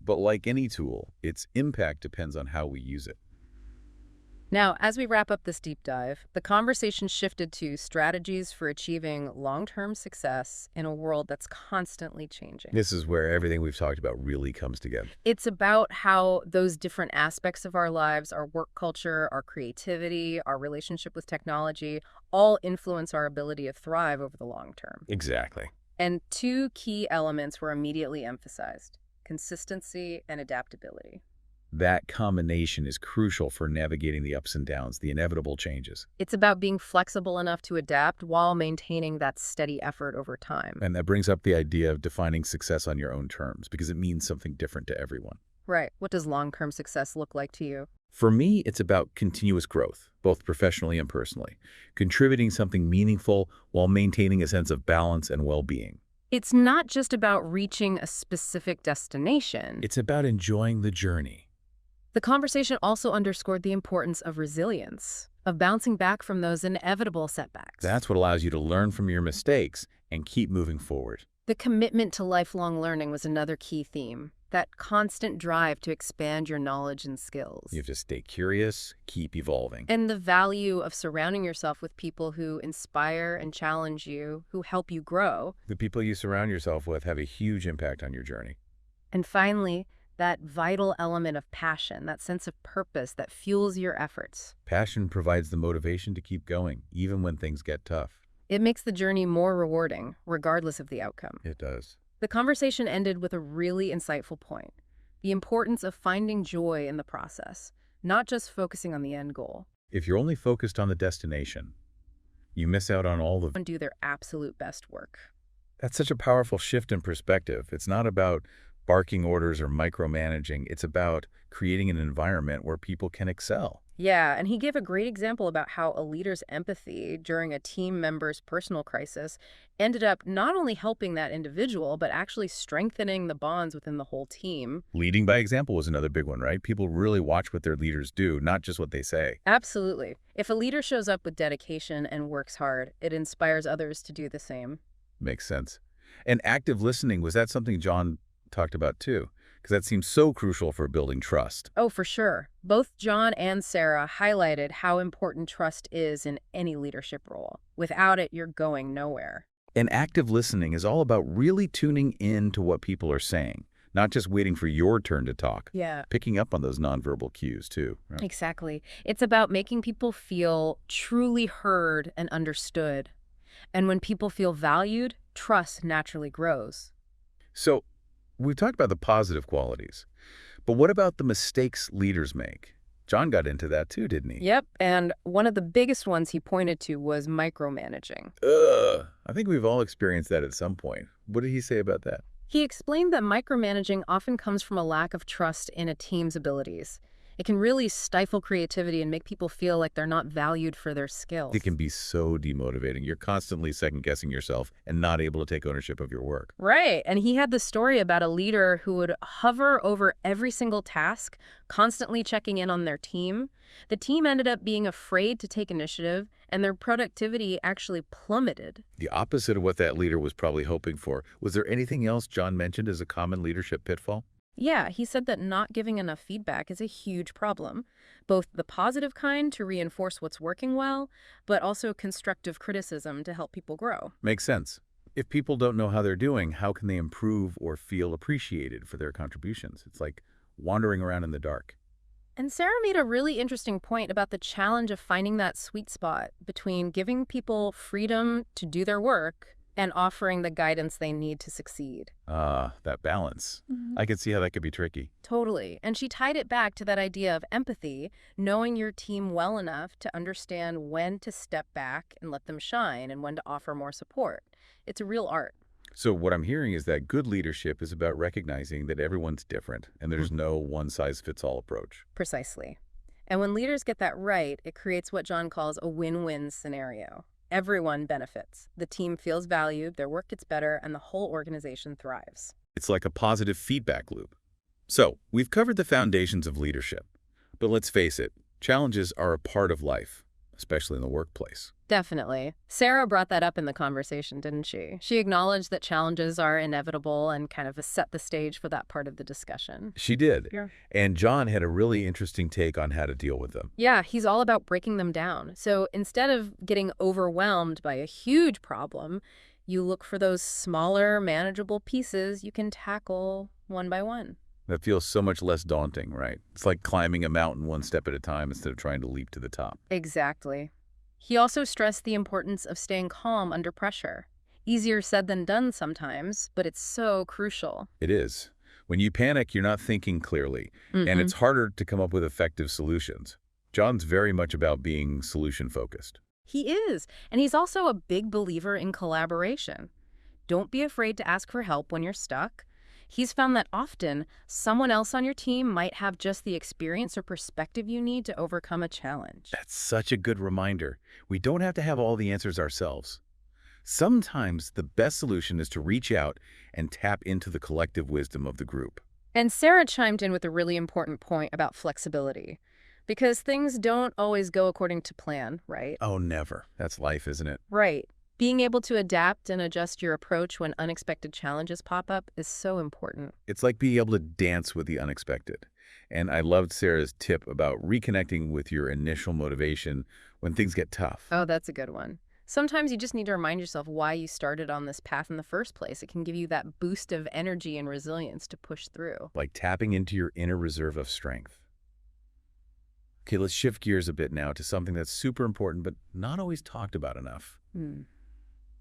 but like any tool, its impact depends on how we use it. Now, as we wrap up this deep dive, the conversation shifted to strategies for achieving long-term success in a world that's constantly changing. This is where everything we've talked about really comes together. It's about how those different aspects of our lives, our work culture, our creativity, our relationship with technology, all influence our ability to thrive over the long term. Exactly. And two key elements were immediately emphasized: consistency and adaptability. That combination is crucial for navigating the ups and downs, the inevitable changes. It's about being flexible enough to adapt while maintaining that steady effort over time. And that brings up the idea of defining success on your own terms, because it means something different to everyone. Right. What does long-term success look like to you? For me, it's about continuous growth, both professionally and personally, contributing something meaningful while maintaining a sense of balance and well-being. It's not just about reaching a specific destination. It's about enjoying the journey. The conversation also underscored the importance of resilience, of bouncing back from those inevitable setbacks. That's what allows you to learn from your mistakes and keep moving forward. The commitment to lifelong learning was another key theme, that constant drive to expand your knowledge and skills. You have to stay curious, keep evolving. And the value of surrounding yourself with people who inspire and challenge you, who help you grow. The people you surround yourself with have a huge impact on your journey. And finally, that vital element of passion, that sense of purpose that fuels your efforts. Passion provides the motivation to keep going, even when things get tough. It makes the journey more rewarding, regardless of the outcome. It does. The conversation ended with a really insightful point: the importance of finding joy in the process, not just focusing on the end goal. If you're only focused on the destination, you miss out on all the... And do their absolute best work. That's such a powerful shift in perspective. It's not about barking orders or micromanaging. It's about creating an environment where people can excel. Yeah, and he gave a great example about how a leader's empathy during a team member's personal crisis ended up not only helping that individual, but actually strengthening the bonds within the whole team. Leading by example was another big one, right? People really watch what their leaders do, not just what they say. Absolutely. If a leader shows up with dedication and works hard, it inspires others to do the same. Makes sense. And active listening, was that something John talked about too? Because that seems so crucial for building trust. Oh, for sure. Both John and Sarah highlighted how important trust is in any leadership role. Without it, you're going nowhere. And active listening is all about really tuning in to what people are saying, not just waiting for your turn to talk. Yeah. Picking up on those nonverbal cues too. Right? Exactly. It's about making people feel truly heard and understood. And when people feel valued, trust naturally grows. So we've talked about the positive qualities, but what about the mistakes leaders make? John got into that too, didn't he? Yep, and one of the biggest ones he pointed to was micromanaging. I think we've all experienced that at some point. What did he say about that? He explained that micromanaging often comes from a lack of trust in a team's abilities. It can really stifle creativity and make people feel like they're not valued for their skills. It can be so demotivating. You're constantly second-guessing yourself and not able to take ownership of your work. Right, and he had the story about a leader who would hover over every single task, constantly checking in on their team. The team ended up being afraid to take initiative, and their productivity actually plummeted. The opposite of what that leader was probably hoping for. Was there anything else John mentioned as a common leadership pitfall? Yeah, he said that not giving enough feedback is a huge problem, both the positive kind to reinforce what's working well, but also constructive criticism to help people grow. Makes sense. If people don't know how they're doing, how can they improve or feel appreciated for their contributions? It's like wandering around in the dark. And Sarah made a really interesting point about the challenge of finding that sweet spot between giving people freedom to do their work and offering the guidance they need to succeed. That balance. I could see how that could be tricky. Totally. And she tied it back to that idea of empathy, knowing your team well enough to understand when to step back and let them shine and when to offer more support. It's a real art. So what I'm hearing is that good leadership is about recognizing that everyone's different and there's no one-size-fits-all approach. Precisely. And when leaders get that right, it creates what John calls a win-win scenario. Everyone benefits. The team feels valued, their work gets better, and the whole organization thrives. It's like a positive feedback loop. So, we've covered the foundations of leadership. But let's face it, challenges are a part of life, especially in the workplace. Definitely. Sarah brought that up in the conversation, didn't she? She acknowledged that challenges are inevitable and kind of set the stage for that part of the discussion. She did. Yeah. And John had a really interesting take on how to deal with them. Yeah, he's all about breaking them down. So instead of getting overwhelmed by a huge problem, you look for those smaller, manageable pieces you can tackle one by one. That feels so much less daunting, right? It's like climbing a mountain one step at a time instead of trying to leap to the top. Exactly. He also stressed the importance of staying calm under pressure. Easier said than done sometimes, but it's so crucial. It is. When you panic, you're not thinking clearly, and it's harder to come up with effective solutions. John's very much about being solution-focused. He is, and he's also a big believer in collaboration. Don't be afraid to ask for help when you're stuck. He's found that often, someone else on your team might have just the experience or perspective you need to overcome a challenge. That's such a good reminder. We don't have to have all the answers ourselves. Sometimes the best solution is to reach out and tap into the collective wisdom of the group. And Sarah chimed in with a really important point about flexibility. Because things don't always go according to plan, right? Oh, never. That's life, isn't it? Right. Being able to adapt and adjust your approach when unexpected challenges pop up is so important. It's like being able to dance with the unexpected. And I loved Sarah's tip about reconnecting with your initial motivation when things get tough. Oh, that's a good one. Sometimes you just need to remind yourself why you started on this path in the first place. It can give you that boost of energy and resilience to push through. Like tapping into your inner reserve of strength. Okay, let's shift gears a bit now to something that's super important but not always talked about enough.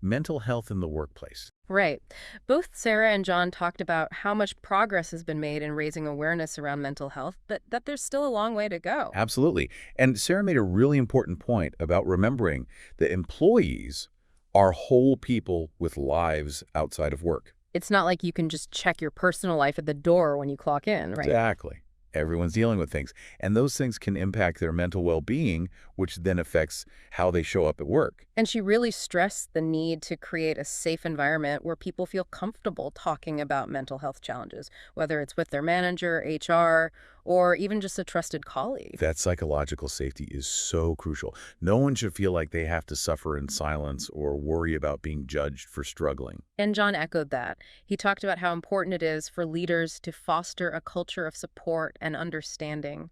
Mental health in the workplace. Right. Both Sarah and John talked about how much progress has been made in raising awareness around mental health, but that there's still a long way to go. Absolutely. And Sarah made a really important point about remembering that employees are whole people with lives outside of work. It's not like you can just check your personal life at the door when you clock in, right? Exactly. Everyone's dealing with things. And those things can impact their mental well-being, which then affects how they show up at work. And she really stressed the need to create a safe environment where people feel comfortable talking about mental health challenges, whether it's with their manager, HR, or even just a trusted colleague. That psychological safety is so crucial. No one should feel like they have to suffer in silence or worry about being judged for struggling. And John echoed that. He talked about how important it is for leaders to foster a culture of support and understanding.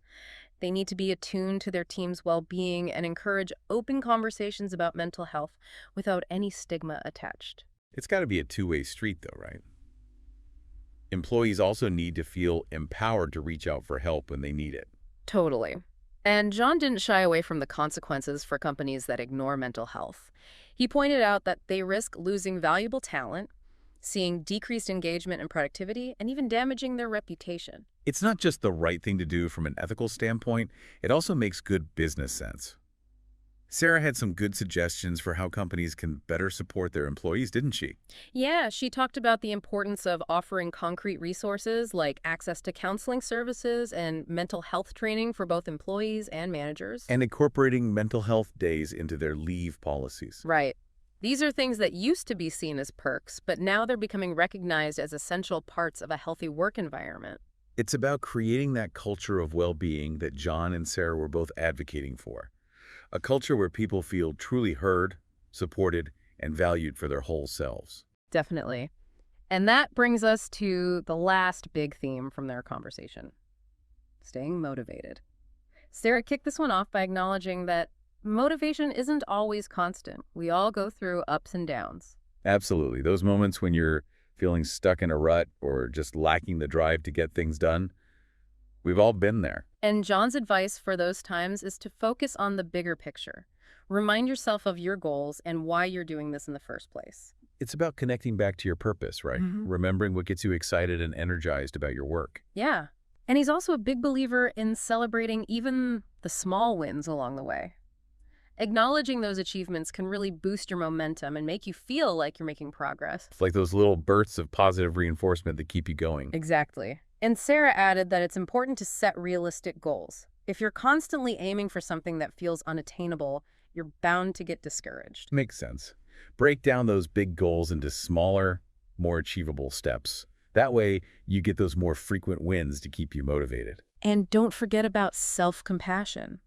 They need to be attuned to their team's well-being and encourage open conversations about mental health without any stigma attached. It's got to be a two-way street though, right? Employees also need to feel empowered to reach out for help when they need it. Totally. And John didn't shy away from the consequences for companies that ignore mental health. He pointed out that they risk losing valuable talent, seeing decreased engagement and productivity, and even damaging their reputation. It's not just the right thing to do from an ethical standpoint, it also makes good business sense. Sarah had some good suggestions for how companies can better support their employees, didn't she? Yeah, she talked about the importance of offering concrete resources like access to counseling services and mental health training for both employees and managers. And incorporating mental health days into their leave policies. Right. These are things that used to be seen as perks, but now they're becoming recognized as essential parts of a healthy work environment. It's about creating that culture of well-being that John and Sarah were both advocating for. A culture where people feel truly heard, supported, and valued for their whole selves. Definitely. And that brings us to the last big theme from their conversation: staying motivated. Sarah kicked this one off by acknowledging that motivation isn't always constant. We all go through ups and downs. Absolutely. Those moments when you're feeling stuck in a rut or just lacking the drive to get things done, we've all been there. And John's advice for those times is to focus on the bigger picture. Remind yourself of your goals and why you're doing this in the first place. It's about connecting back to your purpose, right? Remembering what gets you excited and energized about your work. Yeah. And he's also a big believer in celebrating even the small wins along the way. Acknowledging those achievements can really boost your momentum and make you feel like you're making progress. It's like those little bursts of positive reinforcement that keep you going. Exactly. And Sarah added that it's important to set realistic goals. If you're constantly aiming for something that feels unattainable, you're bound to get discouraged. Makes sense. Break down those big goals into smaller, more achievable steps. That way, you get those more frequent wins to keep you motivated. And don't forget about self-compassion.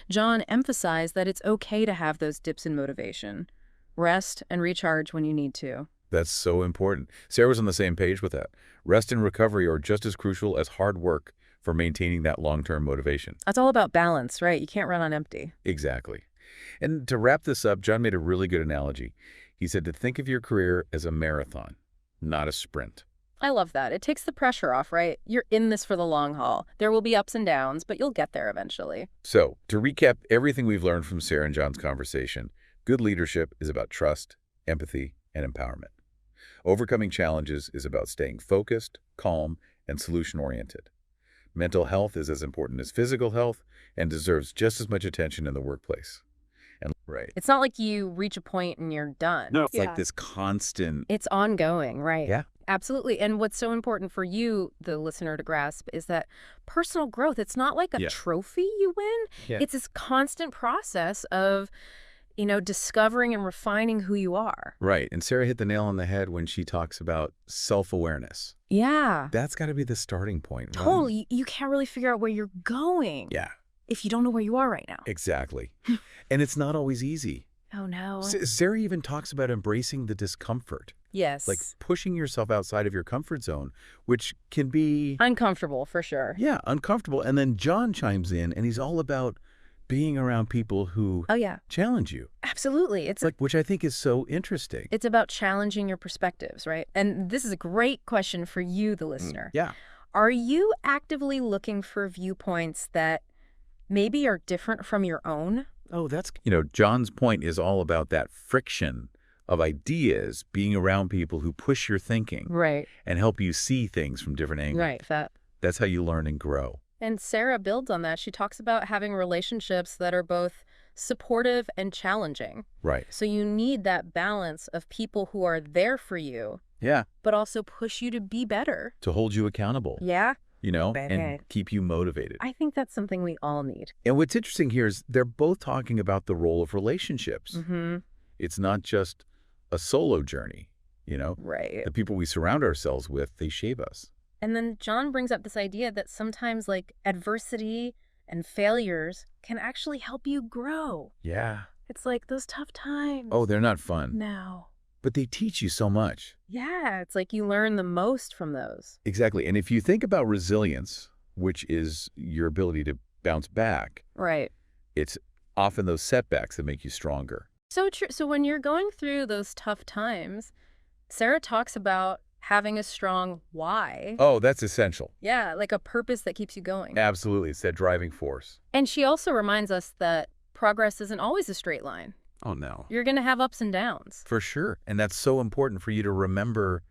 John emphasized that it's okay to have those dips in motivation. Rest and recharge when you need to. That's so important. Sarah was on the same page with that. Rest and recovery are just as crucial as hard work for maintaining that long-term motivation. That's all about balance, right? You can't run on empty. Exactly. And to wrap this up, John made a really good analogy. He said to think of your career as a marathon, not a sprint. I love that. It takes the pressure off, right? You're in this for the long haul. There will be ups and downs, but you'll get there eventually. So, to recap everything we've learned from Sarah and John's conversation, good leadership is about trust, empathy, and empowerment. Overcoming challenges is about staying focused, calm, and solution-oriented. Mental health is as important as physical health and deserves just as much attention in the workplace. And right. It's not like you reach a point and you're done. No, it's like this constant... It's ongoing, right? Yeah. Absolutely. And what's so important for you, the listener, to grasp is that personal growth, it's not like a trophy you win. Yeah. It's this constant process of, discovering and refining who you are. Right. And Sarah hit the nail on the head when she talks about self-awareness. Yeah. That's got to be the starting point. Right? Totally. You can't really figure out where you're going. Yeah. If you don't know where you are right now. Exactly. And it's not always easy. Oh, no. Sarah even talks about embracing the discomfort. Yes. Like pushing yourself outside of your comfort zone, which can be... uncomfortable, for sure. Yeah, uncomfortable. And then John chimes in, and he's all about being around people who Oh, yeah. challenge you, Absolutely. which I think is so interesting. It's about challenging your perspectives, right? And this is a great question for you, the listener. Yeah. Are you actively looking for viewpoints that maybe are different from your own? Oh, John's point is all about that friction of ideas, being around people who push your thinking Right. and help you see things from different angles. Right. That's how you learn and grow. And Sarah builds on that. She talks about having relationships that are both supportive and challenging. Right. So you need that balance of people who are there for you, Yeah. but also push you to be better. To hold you accountable. Yeah. And keep you motivated. I think that's something we all need. And what's interesting here is they're both talking about the role of relationships. Mm-hmm. It's not just a solo journey, Right. The people we surround ourselves with, they shape us. And then John brings up this idea that sometimes like adversity and failures can actually help you grow. Yeah. It's like those tough times. Oh, they're not fun. No. But they teach you so much. Yeah, it's like you learn the most from those. Exactly. And if you think about resilience, which is your ability to bounce back, Right. it's often those setbacks that make you stronger. So true. So when you're going through those tough times, Sarah talks about having a strong why. Oh, that's essential. Yeah, like a purpose that keeps you going. Absolutely. It's that driving force. And she also reminds us that progress isn't always a straight line. Oh, no. You're going to have ups and downs. For sure. And that's so important for you to remember,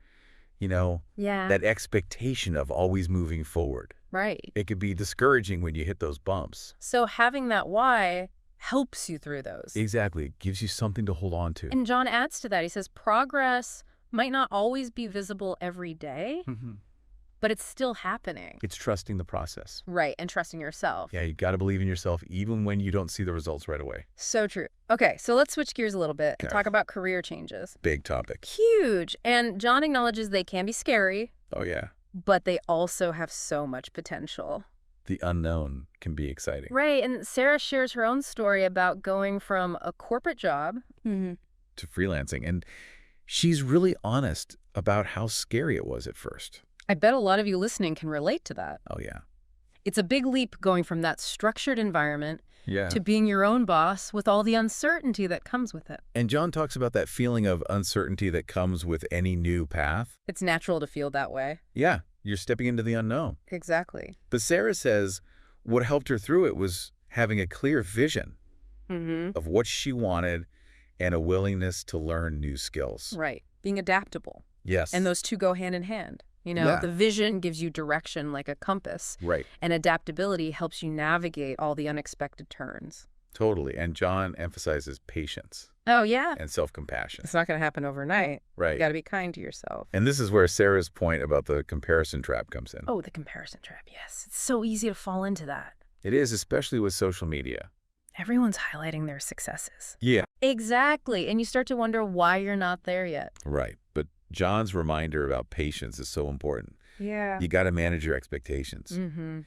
Yeah. that expectation of always moving forward. Right. It could be discouraging when you hit those bumps. So having that why helps you through those. Exactly. It gives you something to hold on to. And John adds to that. He says progress might not always be visible every day, but it's still happening. It's trusting the process. Right, and trusting yourself. Yeah, you got to believe in yourself even when you don't see the results right away. So true. Okay, so let's switch gears a little bit and Okay. talk about career changes. Big topic. Huge. And John acknowledges they can be scary, Oh, yeah. but they also have so much potential. The unknown can be exciting. Right, and Sarah shares her own story about going from a corporate job To freelancing. And she's really honest about how scary it was at first. I bet a lot of you listening can relate to that. Oh, yeah. It's a big leap going from that structured environment Yeah. to being your own boss with all the uncertainty that comes with it. And John talks about that feeling of uncertainty that comes with any new path. It's natural to feel that way. Yeah, you're stepping into the unknown. Exactly. But Sarah says what helped her through it was having a clear vision of what she wanted and a willingness to learn new skills. Right. Being adaptable. Yes. And those two go hand in hand. Yeah. The vision gives you direction like a compass, Right. and adaptability helps you navigate all the unexpected turns. Totally. And John emphasizes patience Oh, yeah. and self-compassion. It's not going to happen overnight. Right. You got to be kind to yourself. And this is where Sarah's point about the comparison trap comes in. Oh, the comparison trap. Yes. It's so easy to fall into that. It is, especially with social media. Everyone's highlighting their successes. Yeah. Exactly. And you start to wonder why you're not there yet. Right. But John's reminder about patience is so important. Yeah. You got to manage your expectations and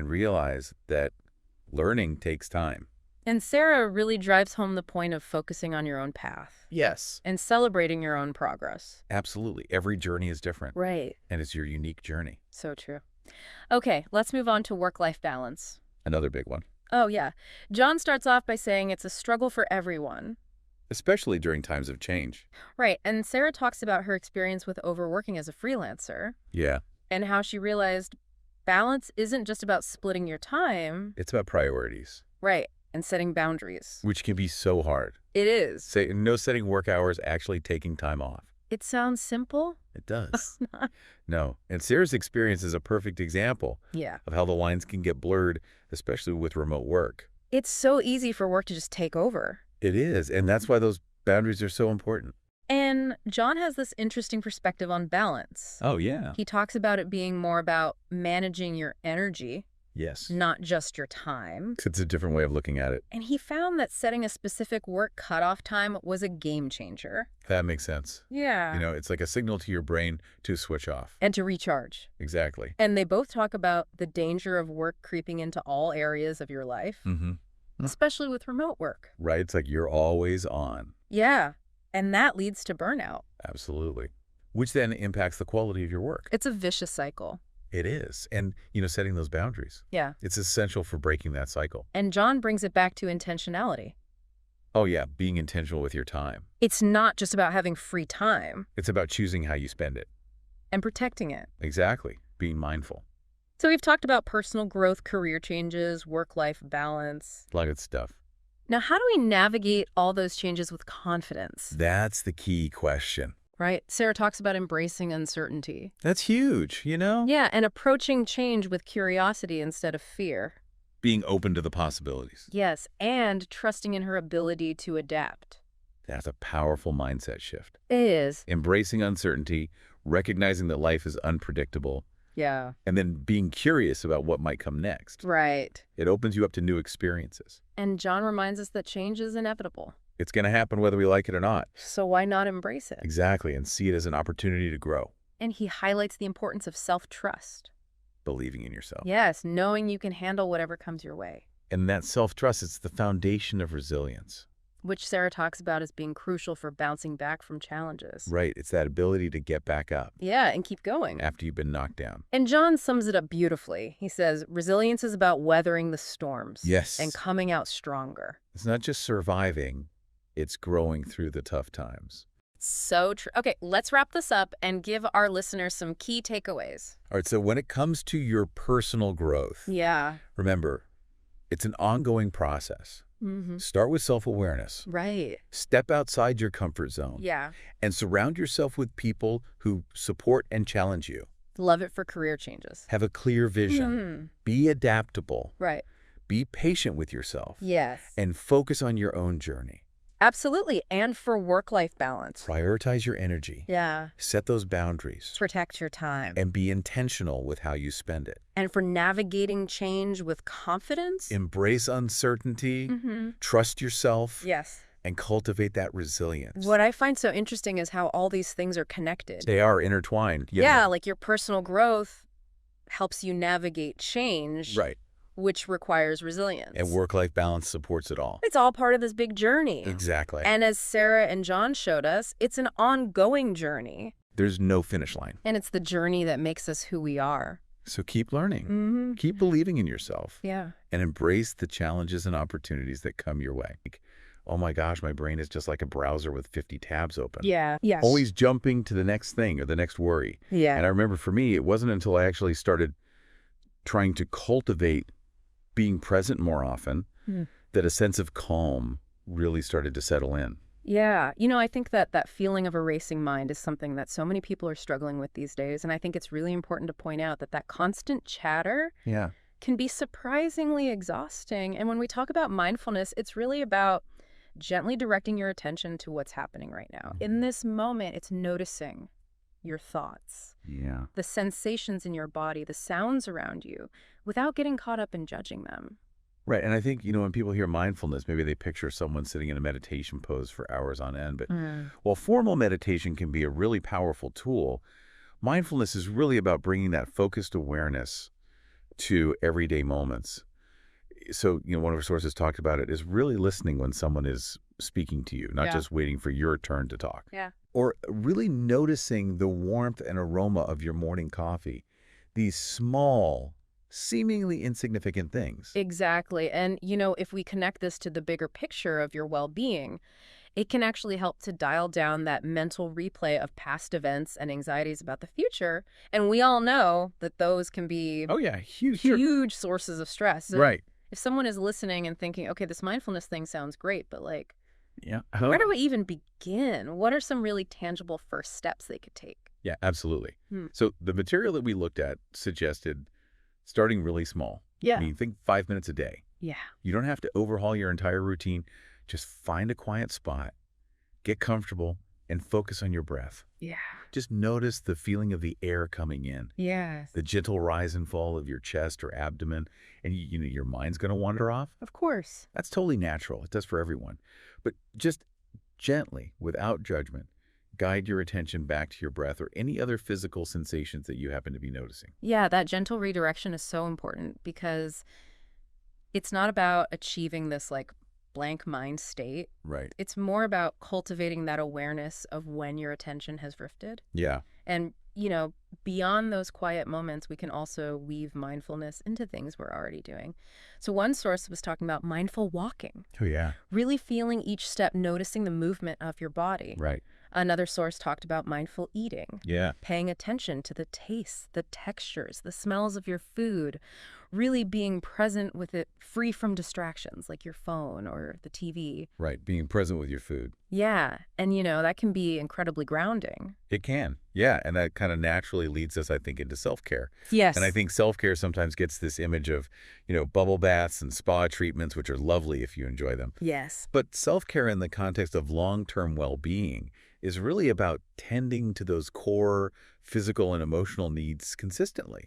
realize that learning takes time. And Sarah really drives home the point of focusing on your own path. Yes. And celebrating your own progress. Absolutely. Every journey is different. Right. And it's your unique journey. So true. Okay, let's move on to work-life balance. Another big one. Oh, yeah. John starts off by saying it's a struggle for everyone. Especially during times of change. Right, and Sarah talks about her experience with overworking as a freelancer Yeah. and how she realized balance isn't just about splitting your time. It's about priorities, Right, and setting boundaries. which can be so hard. It is. No setting work hours, actually taking time off. It sounds simple. It does. No. And Sarah's experience is a perfect example Yeah. of how the lines can get blurred, especially with remote work. It's so easy for work to just take over. It is. And that's why those boundaries are so important. And John has this interesting perspective on balance. Oh, yeah. He talks about it being more about managing your energy, Yes. not just your time. It's a different way of looking at it. And he found that setting a specific work cutoff time was a game changer. That makes sense. Yeah. It's like a signal to your brain to switch off. And to recharge. Exactly. And they both talk about the danger of work creeping into all areas of your life, especially with remote work. Right. It's like you're always on. Yeah. And that leads to burnout. Absolutely. Which then impacts the quality of your work. It's a vicious cycle. It is. And, setting those boundaries. Yeah. It's essential for breaking that cycle. And John brings it back to intentionality. Oh, yeah, being intentional with your time. It's not just about having free time. It's about choosing how you spend it. And protecting it. Exactly. Being mindful. So we've talked about personal growth, career changes, work-life balance. A lot of good stuff. Now, how do we navigate all those changes with confidence? That's the key question. Right? Sarah talks about embracing uncertainty. That's huge, Yeah, and approaching change with curiosity instead of fear. Being open to the possibilities. Yes, and trusting in her ability to adapt. That's a powerful mindset shift. It is. Embracing uncertainty, recognizing that life is unpredictable, Yeah. and then being curious about what might come next. Right. It opens you up to new experiences. And John reminds us that change is inevitable. It's going to happen whether we like it or not. So why not embrace it? Exactly, and see it as an opportunity to grow. And he highlights the importance of self-trust. Believing in yourself. Yes, knowing you can handle whatever comes your way. And that self-trust is the foundation of resilience. Which Sarah talks about as being crucial for bouncing back from challenges. Right, it's that ability to get back up. Yeah, and keep going. After you've been knocked down. And John sums it up beautifully. He says, resilience is about weathering the storms. Yes. And coming out stronger. It's not just surviving, it's growing through the tough times. So true. Okay, let's wrap this up and give our listeners some key takeaways. All right, so when it comes to your personal growth, Yeah. remember, it's an ongoing process. Start with self-awareness. Right. Step outside your comfort zone. Yeah. And surround yourself with people who support and challenge you. Love it for career changes. Have a clear vision. Be adaptable. Right. Be patient with yourself. Yes. And focus on your own journey. Absolutely. And for work-life balance. Prioritize your energy. Yeah. Set those boundaries. Protect your time. And be intentional with how you spend it. And for navigating change with confidence. Embrace uncertainty. Trust yourself. Yes. And cultivate that resilience. What I find so interesting is how all these things are connected. They are intertwined. Yeah, like your personal growth helps you navigate change. Right. Which requires resilience. And work-life balance supports it all. It's all part of this big journey. Exactly. And as Sarah and John showed us, it's an ongoing journey. There's no finish line. And it's the journey that makes us who we are. So keep learning. Keep believing in yourself. Yeah. And embrace the challenges and opportunities that come your way. Oh my gosh, my brain is just like a browser with 50 tabs open. Yeah. Yes. Always jumping to the next thing or the next worry. Yeah. And I remember for me, it wasn't until I actually started trying to cultivate being present more often that a sense of calm really started to settle in. Yeah. I think that feeling of a racing mind is something that so many people are struggling with these days. And I think it's really important to point out that constant chatter can be surprisingly exhausting. And when we talk about mindfulness, it's really about gently directing your attention to what's happening right now. In this moment, it's noticing your thoughts, the sensations in your body, the sounds around you, without getting caught up in judging them. Right. And I think, when people hear mindfulness, maybe they picture someone sitting in a meditation pose for hours on end. But while formal meditation can be a really powerful tool, mindfulness is really about bringing that focused awareness to everyday moments. So, one of our sources talked about it is really listening when someone is speaking to you, not just waiting for your turn to talk. Yeah. Or really noticing the warmth and aroma of your morning coffee. These small, seemingly insignificant things. Exactly. And, if we connect this to the bigger picture of your well-being, it can actually help to dial down that mental replay of past events and anxieties about the future. And we all know that those can be huge sources of stress. So right. If someone is listening and thinking, okay, this mindfulness thing sounds great, but where do we even begin? What are some really tangible first steps they could take? Yeah, absolutely. So the material that we looked at suggested starting really small. Yeah. I mean, think 5 minutes a day. Yeah. You don't have to overhaul your entire routine. Just find a quiet spot, get comfortable, and focus on your breath. Yeah. Just notice the feeling of the air coming in. Yes. The gentle rise and fall of your chest or abdomen. And your mind's going to wander off. Of course. That's totally natural. It does for everyone. But just gently, without judgment, guide your attention back to your breath or any other physical sensations that you happen to be noticing. Yeah, that gentle redirection is so important because it's not about achieving this blank mind state. Right. It's more about cultivating that awareness of when your attention has drifted. Yeah. And you know, beyond those quiet moments, we can also weave mindfulness into things we're already doing. So one source was talking about mindful walking, Oh, yeah. really feeling each step, noticing the movement of your body. Right. Another source talked about mindful eating, Yeah. paying attention to the tastes, the textures, the smells of your food, really being present with it, free from distractions like your phone or the TV. Right. Being present with your food. Yeah, and that can be incredibly grounding. It can. Yeah. And that kind of naturally leads us, I think, into self-care. And I Yes. think self-care sometimes gets this image of, bubble baths and spa treatments, which are lovely if you enjoy them. Yes. But self-care in the context of long-term well-being is really about tending to those core physical and emotional needs consistently.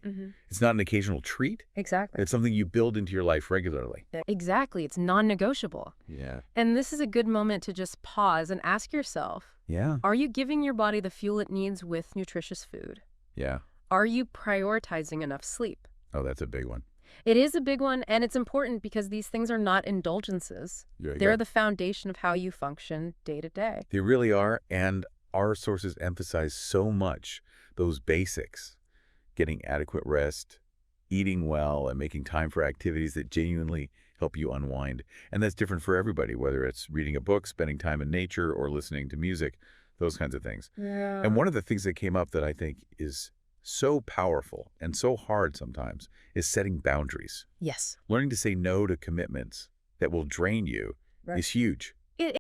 It's not an occasional treat. Exactly. It's something you build into your life regularly. Exactly. It's non-negotiable. Yeah. And this is a good moment to just pause and ask yourself, Yeah. are you giving your body the fuel it needs with nutritious food? Yeah. Are you prioritizing enough sleep? Oh, that's a big one. It is a big one, and it's important because these things are not indulgences. There you They're go. the foundation of how you function day to day. They really are, and our sources emphasize so much those basics, getting adequate rest, eating well, and making time for activities that genuinely help you unwind. And that's different for everybody, whether it's reading a book, spending time in nature, or listening to music, those kinds of things. Yeah. And one of the things that came up that I think is so powerful and so hard sometimes is setting boundaries. Yes. Learning to say no to commitments that will drain you Right. is huge. It